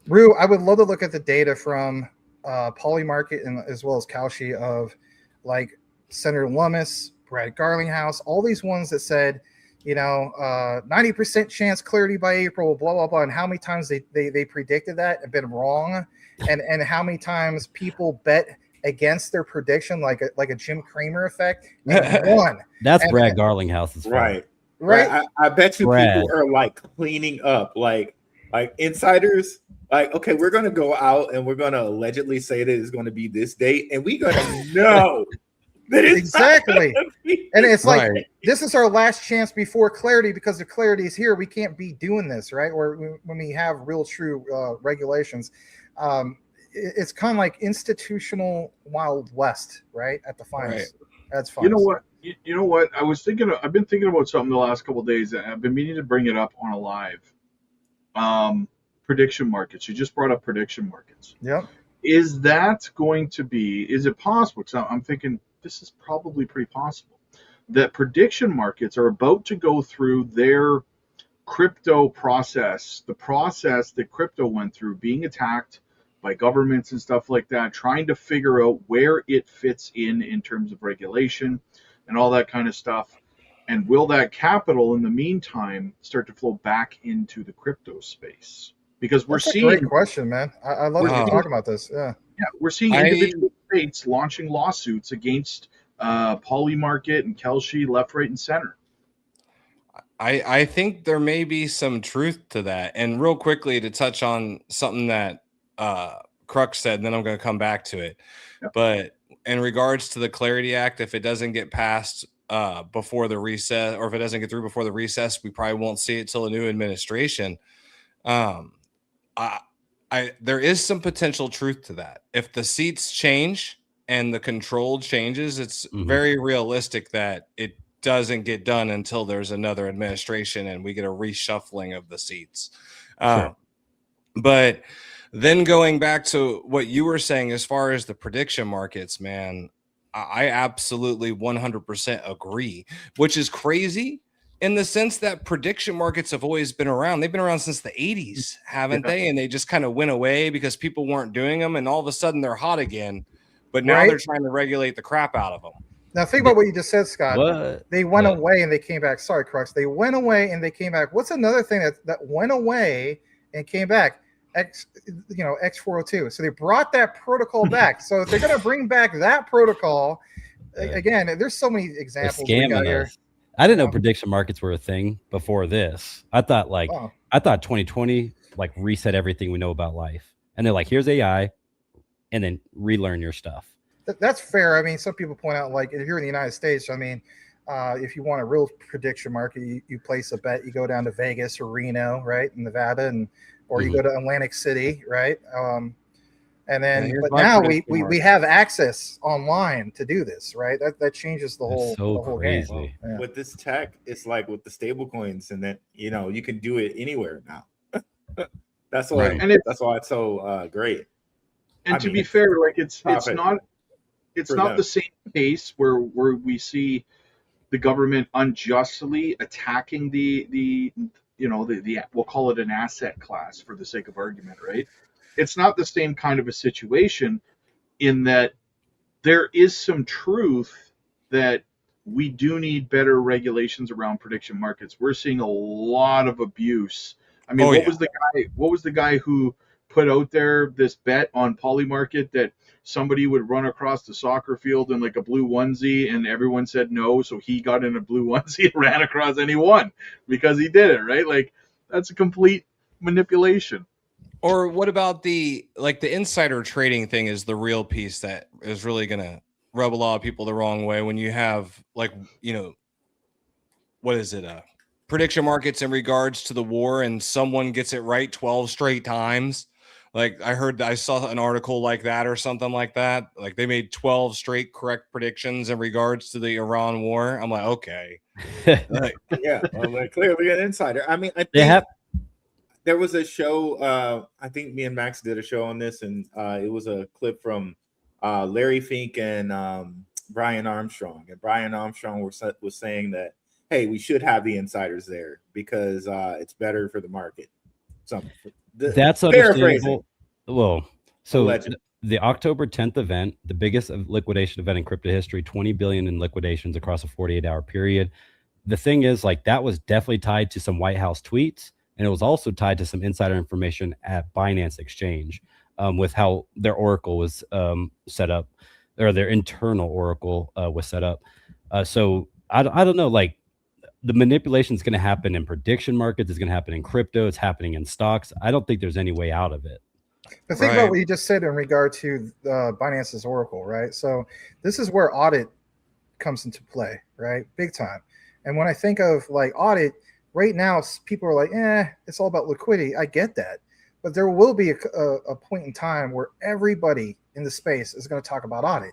Rue, I would love to look at the data from Polymarket and as well as Kalshi of like Senator Lummis, Brad Garlinghouse, all these ones that said, you know, 90% chance clarity by April, blah, blah, blah. And how many times they predicted that and been wrong. And how many times people bet against their prediction, like a Jim Cramer effect, and won. That's Brad Garlinghouse's fault. Right. Right. I bet you Brad. people are like cleaning up, like insiders. Like, okay, we're gonna go out and we're gonna allegedly say that it's gonna be this date, and we're gonna know that it's exactly. And it's like, this is our last chance before clarity, because the clarity is here. We can't be doing this, right? Or when we have real, true regulations, it's kind of like institutional Wild West, right? At the finest. Right. That's fine. You know what? You know what? I've been thinking about something the last couple of days, and I've been meaning to bring it up on a live. Prediction markets. You just brought up prediction markets. Yep. Is it possible? Because I'm thinking this is probably pretty possible, that prediction markets are about to go through their crypto process, the process that crypto went through, being attacked by governments and stuff like that, trying to figure out where it fits in terms of regulation and all that kind of stuff. And will that capital in the meantime start to flow back into the crypto space? Because we're seeing a great question, man. I love that you're talking about this. Yeah, we're seeing individual states launching lawsuits against Polymarket and Kelshi left, right, and center. I think there may be some truth to that. And real quickly, to touch on something that Crux said, and then I'm going to come back to it. Yep. But in regards to the Clarity Act, if it doesn't get passed before the recess, or if it doesn't get through before the recess, we probably won't see it till a new administration. There is some potential truth to that. If the seats change and the control changes, it's very realistic that it doesn't get done until there's another administration and we get a reshuffling of the seats. Sure. But then going back to what you were saying, as far as the prediction markets, man, I absolutely 100% agree, which is crazy in the sense that prediction markets have always been around. They've been around since the 80s, haven't they? And they just kind of went away because people weren't doing them. And all of a sudden they're hot again. But now they're trying to regulate the crap out of them. Now think about what you just said, Scott. What? They went away and they came back. Sorry, Crux. They went away and they came back. What's another thing that went away and came back? X402. So they brought that protocol back. So if they're going to bring back that protocol, again, there's so many examples. Here. I didn't know prediction markets were a thing before this. I thought 2020 like reset everything we know about life. And they're like, here's AI, and then relearn your stuff. That's fair. I mean, some people point out, like, if you're in the United States, I mean, if you want a real prediction market, you place a bet, you go down to Vegas or Reno, right, in Nevada, or you go to Atlantic City, right? And then, but now we have access online to do this, right? That changes the whole crazy game. Yeah. With this tech, it's like with the stable coins, and that you can do it anywhere now. That's why that's why it's so great. And to be fair, like it's not the same case where we see the government unjustly attacking the we'll call it an asset class for the sake of argument, right? It's not the same kind of a situation, in that there is some truth that we do need better regulations around prediction markets. We're seeing a lot of abuse. I mean, what was the guy who put out there this bet on Polymarket that somebody would run across the soccer field in like a blue onesie, and everyone said no, so he got in a blue onesie and ran across, and he won because he did it, right? Like, that's a complete manipulation. Or what about the insider trading thing is the real piece that is really going to rub a lot of people the wrong way when you have, like, what is it? Prediction markets in regards to the war, and someone gets it right 12 straight times. Like, I saw an article like that or something like that. Like, they made 12 straight correct predictions in regards to the Iran war. I'm like, okay. Clearly an insider. I mean, I think there was a show. I think me and Max did a show on this, and it was a clip from Larry Fink and Brian Armstrong. And Brian Armstrong was saying that, hey, we should have the insiders there because it's better for the market. That's understandable. Well, so the October 10th event, the biggest liquidation event in crypto history, 20 billion in liquidations across a 48-hour period. the thing is, like, that was definitely tied to some White House tweets, and it was also tied to some insider information at Binance Exchange, with how their Oracle was set up, or their internal Oracle was set up. So I don't know, like, the manipulation is going to happen in prediction markets. It's going to happen in crypto. It's happening in stocks. I don't think there's any way out of it. But think about what you just said in regard to Binance's Oracle, right? So this is where audit comes into play, right? Big time. And when I think of like audit, right now, people are like, it's all about liquidity. I get that. But there will be a point in time where everybody in the space is going to talk about audit.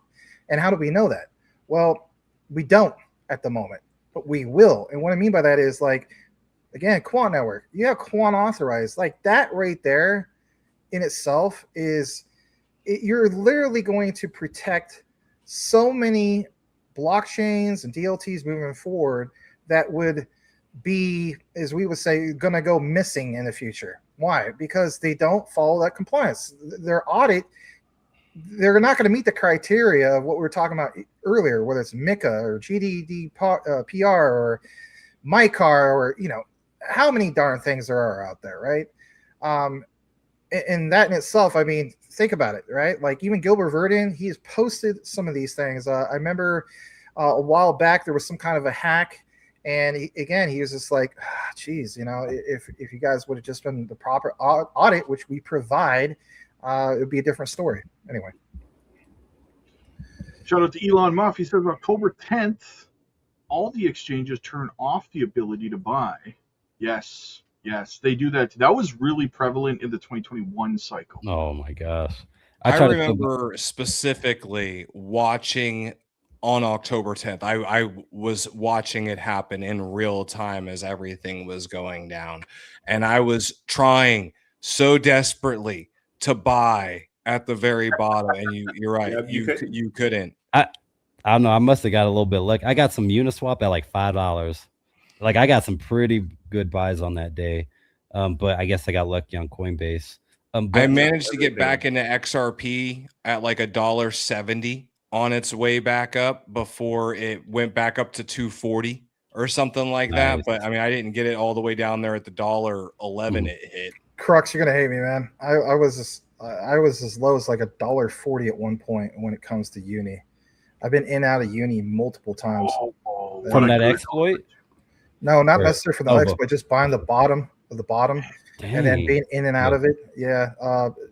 And how do we know that? Well, we don't at the moment, but we will. And what I mean by that is, like, again, quant network, you have quant authorized, like that right there in itself is, you're literally going to protect so many blockchains and DLTs moving forward that would be, as we would say, going to go missing in the future. Why? Because they don't follow that compliance. Their audit, they're not going to meet the criteria of what we were talking about earlier, whether it's MiCA or GDD PR or MICAR, or, you know, how many darn things there are out there, right? And that in itself, I mean, think about it, right? Like even Gilbert Verdin, he has posted some of these things. I remember a while back, there was some kind of a hack. And he was just like, geez, you know, if you guys would have just been the proper audit, which we provide, it would be a different story. Anyway. Shout out to Elon Musk. He says October 10th, all the exchanges turn off the ability to buy. Yes, they do that. That was really prevalent in the 2021 cycle. Oh my gosh. I remember specifically watching on October 10th. I was watching it happen in real time as everything was going down. And I was trying so desperately to buy at the very bottom. And you're right. Yeah, you couldn't. I don't know. I must have got a little bit lucky. I got some Uniswap at like $5. Like I got some pretty good buys on that day. But I guess I got lucky on Coinbase. I managed to get back into XRP at like $1.70 on its way back up before it went back up to 240 or something like that. But I mean, I didn't get it all the way down there at the $1.11 it hit. Crux, you're gonna hate me, man. I was as low as like $1.40 at one point when it comes to uni. I've been in and out of uni multiple times. From that exploit? No, not necessarily from the exploit, just buying the bottom of the bottom. Dang. And then being in and out of it. Yeah.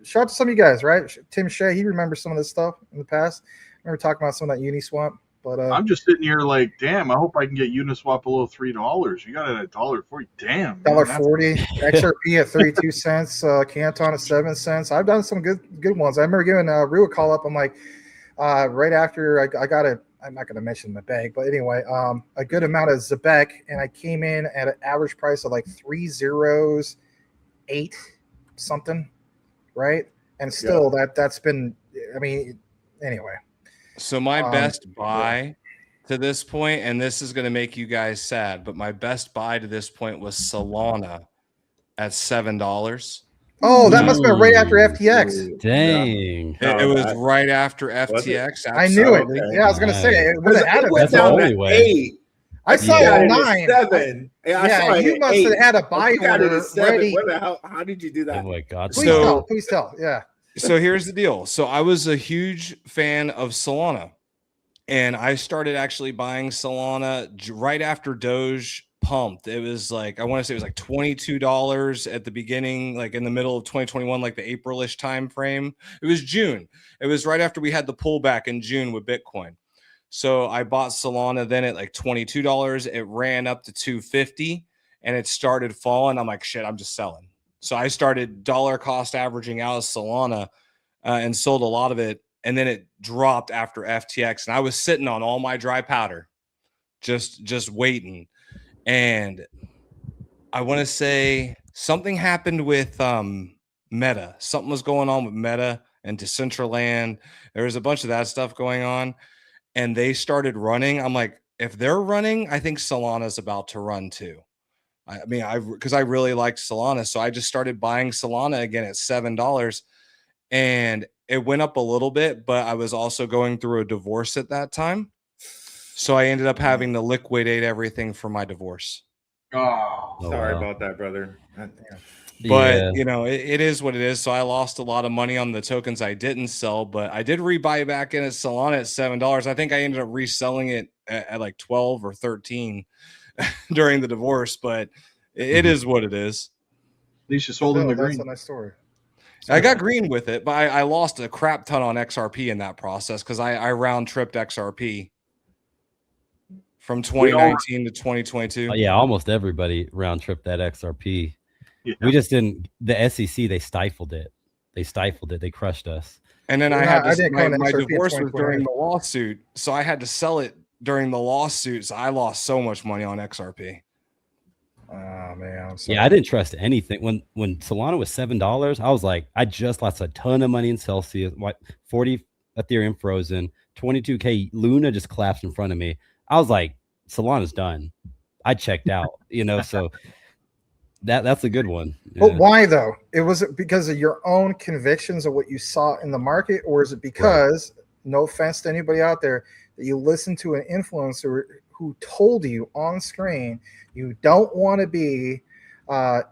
Shout out to some of you guys, right? Tim Shea, he remembers some of this stuff in the past. I remember talking about some of that Uniswap. But I'm just sitting here like, damn, I hope I can get Uniswap below $3. You got it at $1.40. Damn. $1.40. XRP at 32 cents. Canton at 7 cents. I've done some good ones. I remember giving Rue a call up. I'm like, right after I got it. I'm not going to mention the bag, but anyway, a good amount of ZEBEC, and I came in at an average price of like 308 something, right? And still that's been, I mean, anyway. So my best buy to this point, and this is going to make you guys sad, but my best buy to this point was Solana at $7. Oh, that must have been right after FTX. Dang. Yeah. It was right after FTX. I knew it. Okay. Yeah, I was going to say it would have had it. That's the only way. I saw it at 9. 7. Yeah, you must have had a buy order ready. How did you do that? Oh my God. Please tell. Yeah. So here's the deal. So I was a huge fan of Solana, and I started actually buying Solana right after Doge pumped. It was like, I want to say it was like $22 at the beginning, like in the middle of 2021, like the April-ish time frame. It was June. It was right after we had the pullback in June with Bitcoin. So I bought Solana then at like $22. It ran up to $250 and it started falling. I'm like, shit, I'm just selling. So I started dollar cost averaging out of Solana and sold a lot of it. And then it dropped after FTX. And I was sitting on all my dry powder, just waiting. And I want to say something happened with Meta. Something was going on with Meta and Decentraland. There was a bunch of that stuff going on. And they started running. I'm like, if they're running, I think Solana's about to run too. I mean, because I really liked Solana. So I just started buying Solana again at $7. And it went up a little bit, but I was also going through a divorce at that time. So I ended up having to liquidate everything for my divorce. Oh, Sorry wow. about that, brother. But Yeah. you know, it is what it is. So I lost a lot of money on the tokens I didn't sell, but I did rebuy back in at Solana at $7. I think I ended up reselling it at like 12 or 13 during the divorce, but it is what it is. at least you sold in the That's green. a nice story. I got green with it, but I lost a crap ton on XRP in that process because I round tripped XRP from 2019 to 2022. Yeah, almost everybody round trip that XRP. Yeah. We just didn't. The SEC, they stifled it. They crushed us. And then Well, I no, had I to, didn't come to my XRP in divorce was 2020. during the lawsuit, so I had to sell it during the lawsuit. So I lost so much money on XRP. Oh man, I'm sorry. Yeah, I didn't trust anything when Solana was $7. I was like, I just lost a ton of money in Celsius. What 40 Ethereum frozen, 22K Luna just collapsed in front of me. I was like, Solana's done. I checked out. So that's a good one. But Yeah. why though? Was it because of your own convictions of what you saw in the market, or is it because, no offense to anybody out there, that you listened to an influencer who told you on screen you don't want to be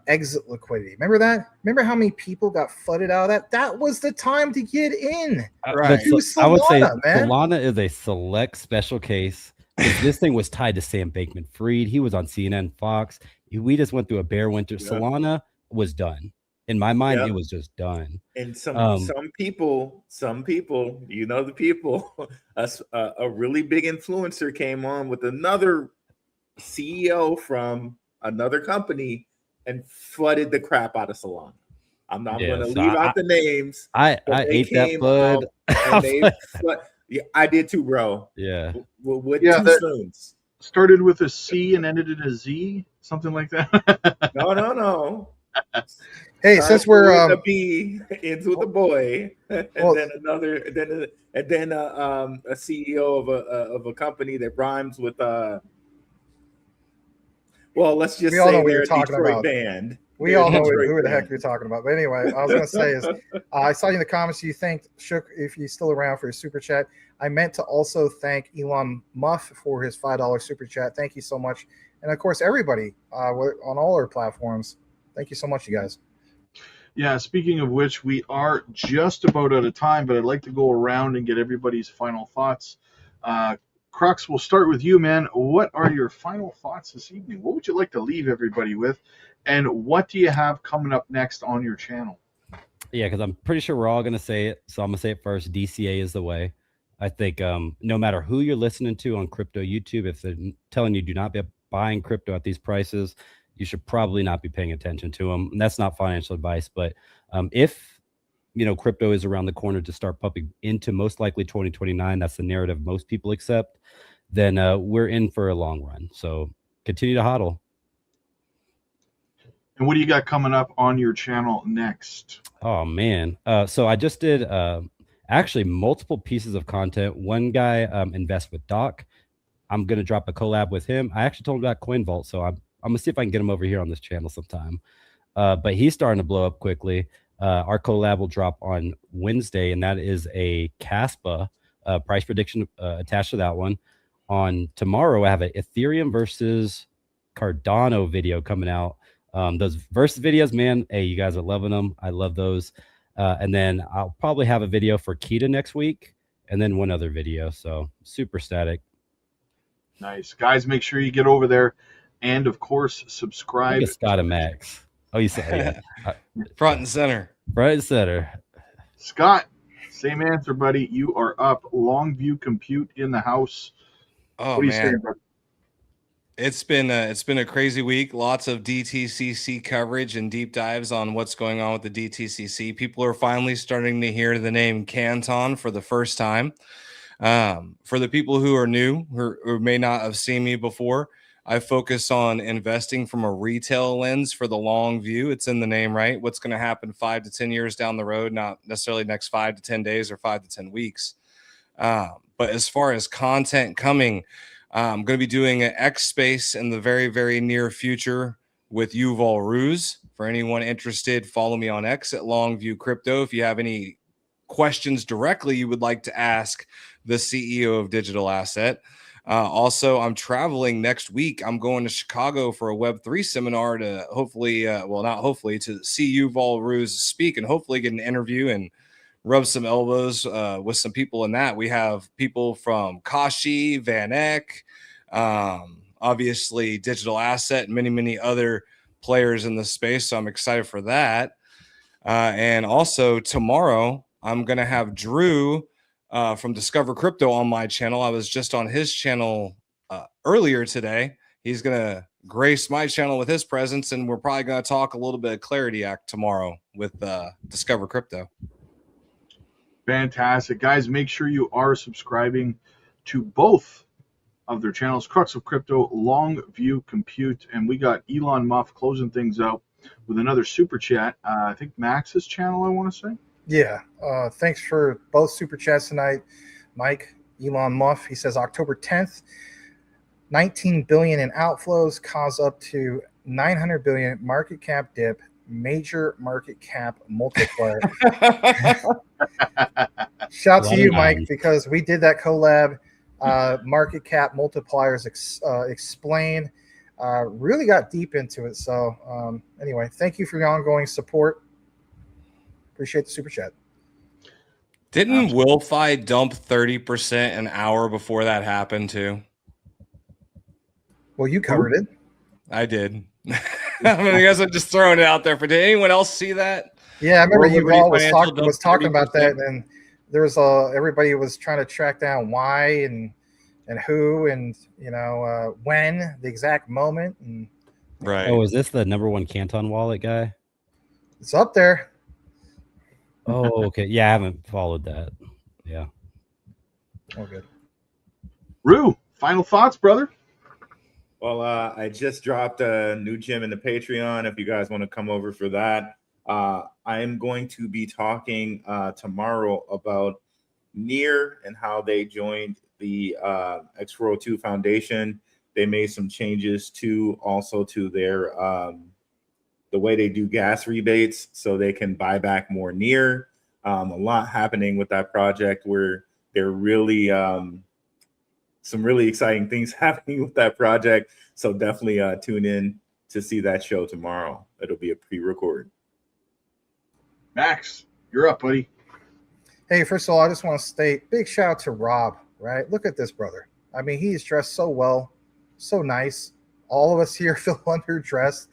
exit liquidity? Remember that? Remember how many people got flooded out of that? That was the time to get in. Right. I would say Solana, man. Solana is a select special case. This thing was tied to Sam Bankman-Fried. He was on CNN, Fox. We just went through a bear winter. Yeah. Solana was done. In my mind, Yep. it was just done. And some people, you know, the people, a really big influencer came on with another CEO from another company and flooded the crap out of Solana. I'm not going to leave out the names. I ate that flood. Yeah, I did too, bro. Yeah. With Yeah, two spoons. Started with a C and ended in a Z, something like that. No. Hey, since we're the B ends with a boy, and then a CEO of a company that rhymes with well, let's just say they're a Detroit band. We all know who the heck you're talking about. But anyway, I was going to say is I saw you in the comments. You thanked Shook if you're still around for your super chat. I meant to also thank Elon Muff for his $5 super chat. Thank you so much. And of course, everybody on all our platforms. Thank you so much, you guys. Yeah, speaking of which, we are just about out of time, but I'd like to go around and get everybody's final thoughts. Crux, we'll start with you, man. What are your final thoughts this evening? What would you like to leave everybody with? And what do you have coming up next on your channel? Yeah, because I'm pretty sure we're all going to say it. So I'm going to say it first. DCA is the way. I think no matter who you're listening to on crypto YouTube, if they're telling you do not be buying crypto at these prices, you should probably not be paying attention to them. And that's not financial advice. But if crypto is around the corner to start pumping into most likely 2029, that's the narrative most people accept, then we're in for a long run. So continue to hodl. And what do you got coming up on your channel next? Oh, man. So I just did actually multiple pieces of content. One guy invests with Doc. I'm going to drop a collab with him. I actually told him about CoinVault, so I'm going to see if I can get him over here on this channel sometime. But he's starting to blow up quickly. Our collab will drop on Wednesday, and that is a Caspa price prediction attached to that one. On tomorrow, I have an Ethereum versus Cardano video coming out. Those versus videos, man, hey, you guys are loving them. I love those. And then I'll probably have a video for Kita next week, and then one other video. So super static. Nice. Guys, make sure you get over there. And, of course, subscribe. Scott and Max. Oh, you said Front and center. Front and center. Scott, same answer, buddy. You are up. Longview Compute in the house. Oh, what are you man. saying, bud? It's been a crazy week. Lots of DTCC coverage and deep dives on what's going on with the DTCC. People are finally starting to hear the name Canton for the first time. For the people who are new, who may not have seen me before, I focus on investing from a retail lens for the long view. It's in the name, right? What's going to happen 5 to 10 years down the road, not necessarily next 5 to 10 days or 5 to 10 weeks. But as far as content coming, I'm going to be doing an X space in the very, very near future with Yuval Ruse. For anyone interested, follow me on X at Longview Crypto. If you have any questions directly you would like to ask the CEO of Digital Asset. Also, I'm traveling next week. I'm going to Chicago for a Web3 seminar to hopefully, well, not hopefully, to see Yuval Ruse speak and hopefully get an interview and rub some elbows with some people in that. We have people from Kashi, Van Eck, obviously Digital Asset, and many, many other players in the space. So I'm excited for that. And also tomorrow, I'm going to have Drew from Discover Crypto on my channel. I was just on his channel earlier today. He's going to grace my channel with his presence, and we're probably going to talk a little bit of Clarity Act tomorrow with Discover Crypto. Fantastic. Guys, make sure you are subscribing to both of their channels, Crux of Crypto, Longview Compute, and we got Elon Musk closing things out with another super chat. I think Max's channel, I want to say. Yeah. Thanks for both super chats tonight, Mike. Elon Musk, he says October 10th, 19 billion in outflows cause up to 900 billion market cap dip, major market cap multiplier. Shout to you, Mike, because we did that collab. Market cap multipliers explain. Really got deep into it. So anyway, thank you for your ongoing support. Appreciate the super chat. Didn't WillFi dump 30% an hour before that happened too? Well, you covered it. I did. I mean, I guess I'm just throwing it out there. Did anyone else see that? Yeah, I remember you all was talking about that, and there was everybody was trying to track down why and who and when, the exact moment. And right. Oh, is this the #1 Canton wallet guy? It's up there. Oh, okay. Yeah, I haven't followed that. Yeah. Oh, good. Rue, final thoughts, brother? Well, I just dropped a new gem in the Patreon. If you guys want to come over for that, I am going to be talking tomorrow about Near and how they joined the X402 Foundation. They made some changes to their the way they do gas rebates, so they can buy back more Near. A lot happening with that project where they're really some really exciting things happening with that project. So definitely tune in to see that show tomorrow. It'll be a pre-record. Max, you're up, buddy. Hey, first of all, I just want to state big shout out to Rob, right? Look at this brother. I mean, he's dressed so well, so nice. All of us here feel underdressed.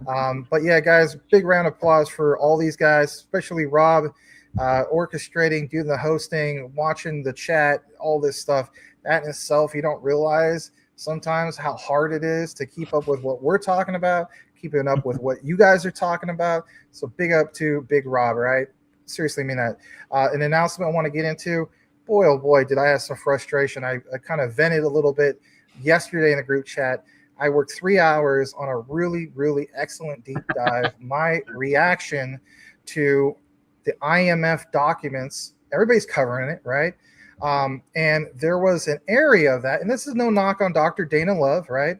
But yeah, guys, big round of applause for all these guys, especially Rob, orchestrating, doing the hosting, watching the chat, all this stuff. That in itself, you don't realize sometimes how hard it is to keep up with what we're talking about, keeping up with what you guys are talking about. So big up to Big Rob, right? Seriously, I mean that. An announcement I want to get into. Boy, oh boy, did I have some frustration. I kind of vented a little bit yesterday in the group chat. I worked 3 hours on a really, really excellent deep dive. My reaction to the IMF documents, everybody's covering it, right? And there was an area of that, and this is no knock on Dr. Dana Love, right?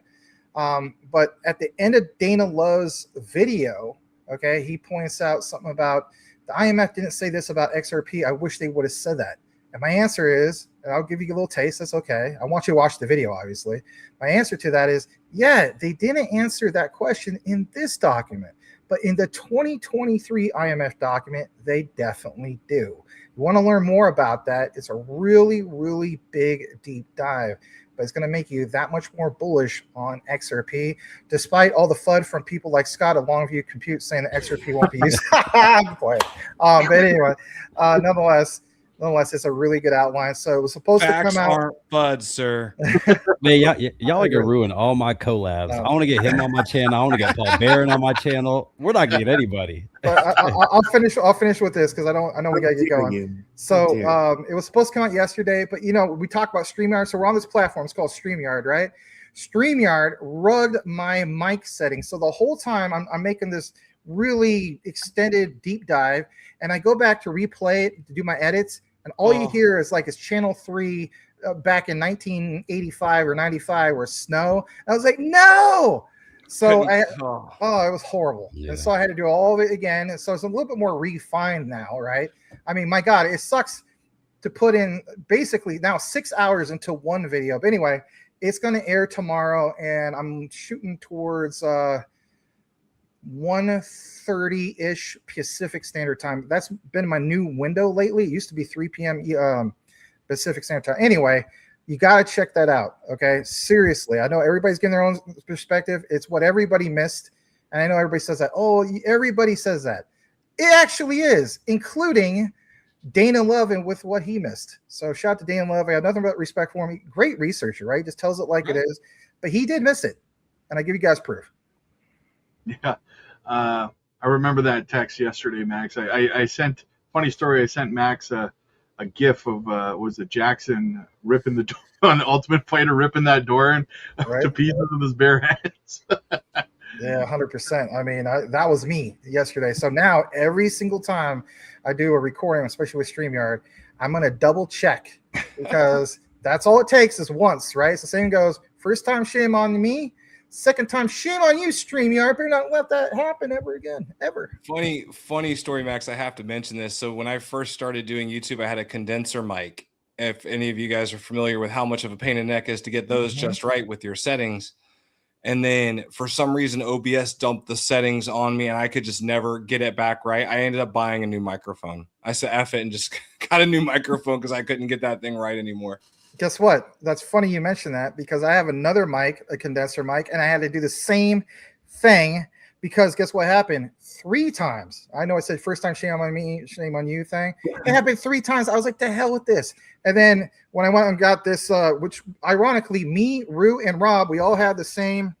But at the end of Dana Love's video, okay, he points out something about the IMF didn't say this about XRP. I wish they would have said that. And my answer is, and I'll give you a little taste, that's okay. I want you to watch the video, obviously. My answer to that is, yeah, they didn't answer that question in this document. But in the 2023 IMF document, they definitely do. You want to learn more about that, it's a really, really big, deep dive. But it's going to make you that much more bullish on XRP, despite all the FUD from people like Scott at Longview Compute saying that XRP won't be used. But anyway, nonetheless, it's a really good outline. So it was supposed Facts to come out. aren't FUD, sir. Man, y'all are gonna ruin all my collabs. I want to get him on my channel. I want to get Paul Barron on my channel. We're not gonna get anybody. But I'll finish with this because I know we gotta get going. So it was supposed to come out yesterday, but we talk about StreamYard. So we're on this platform. It's called StreamYard, right? StreamYard rugged my mic settings. So the whole time I'm making this really extended deep dive, and I go back to replay it to do my edits, and all you hear is like it's channel 3 back in 1985 or 95 where snow. I was like, no. So it was horrible. Yeah. And so I had to do all of it again. And so it's a little bit more refined now, right? I mean, my God, it sucks to put in basically now 6 hours into one video. But anyway, it's going to air tomorrow, and I'm shooting towards 1:30-ish Pacific Standard Time. That's been my new window lately. It used to be 3 p.m. Pacific Standard Time. Anyway, you got to check that out, okay? Seriously, I know everybody's getting their own perspective. It's what everybody missed, and I know everybody says that. Oh, everybody says that. It actually is, including Dana Love and with what he missed. So shout out to Dana Love. I have nothing but respect for him. Great researcher, right? Just tells it like it is. But he did miss it, and I give you guys proof. Yeah. I remember that text yesterday, Max. I sent, funny story, I sent Max a gif of was it Jackson ripping the door on Ultimate Fighter, ripping that door in to pieces with his bare hands. Yeah, 100%. I mean, that was me yesterday. So now every single time I do a recording, especially with StreamYard, I'm going to double check, because that's all it takes is once, right? So same goes, first time, shame on me. Second time, shame on you, StreamYard. Better not let that happen ever again, ever. Funny story, Max. I have to mention this. So when I first started doing YouTube, I had a condenser mic. If any of you guys are familiar with how much of a pain in the neck is to get those just right with your settings. And then for some reason, OBS dumped the settings on me, and I could just never get it back right. I ended up buying a new microphone. I said F it and just got a new microphone because I couldn't get that thing right anymore. Guess what? That's funny you mentioned that, because I have another mic, a condenser mic, and I had to do the same thing, because guess what happened? 3 times. I know I said first time, shame on me, shame on you thing. It happened 3 times. I was like, the hell with this. And then when I went and got this, which ironically, me, Rue, and Rob, we all had the same,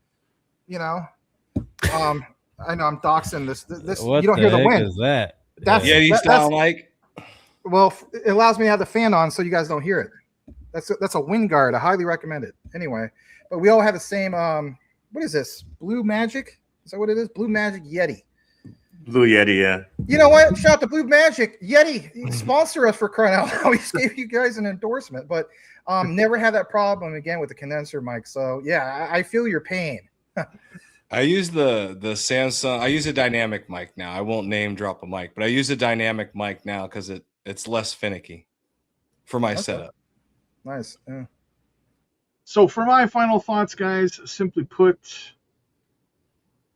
I know I'm doxing this. What you don't hear the wind. Is that? That's Yeti style mic. Well, it allows me to have the fan on so you guys don't hear it. That's a wind guard. I highly recommend it. Anyway, but we all have the same. What is this? Blue Magic? Is that what it is? Blue Magic Yeti. Blue Yeti, yeah. You know what? Shout out to Blue Magic Yeti. Sponsor us for crying out loud. We just gave you guys an endorsement, but never had that problem again with the condenser mic. So yeah, I feel your pain. I use the Samsung. I use a dynamic mic now. I won't name drop a mic, but I use a dynamic mic now because it's less finicky for my setup. Nice. Yeah. So for my final thoughts, guys, simply put,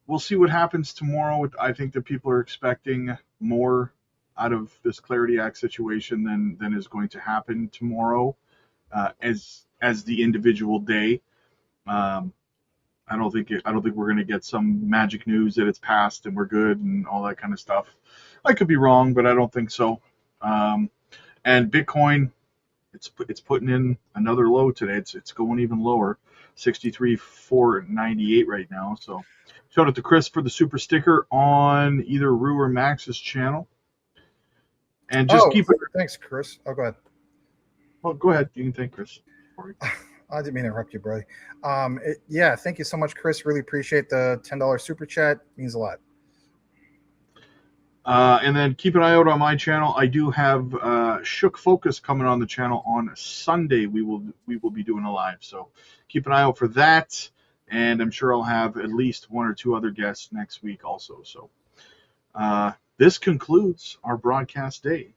we'll see what happens tomorrow. I think that people are expecting more out of this Clarity Act situation than is going to happen tomorrow as the individual day. I don't think we're going to get some magic news that it's passed and we're good and all that kind of stuff. I could be wrong, but I don't think so. And Bitcoin, it's putting in another low today. It's going even lower, 63,498 right now. So shout out to Chris for the super sticker on either Rue or Max's channel. And just keep it. Thanks, Chris. Oh, go ahead. Well, go ahead. You can thank Chris. I didn't mean to interrupt you, bro. Yeah, thank you so much, Chris. Really appreciate the $10 super chat. Means a lot. And then keep an eye out on my channel. I do have Shook Focus coming on the channel on Sunday. We will be doing a live, so keep an eye out for that. And I'm sure I'll have at least 1 or 2 other guests next week also. So this concludes our broadcast day.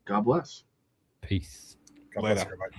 God bless. Peace. God bless everybody.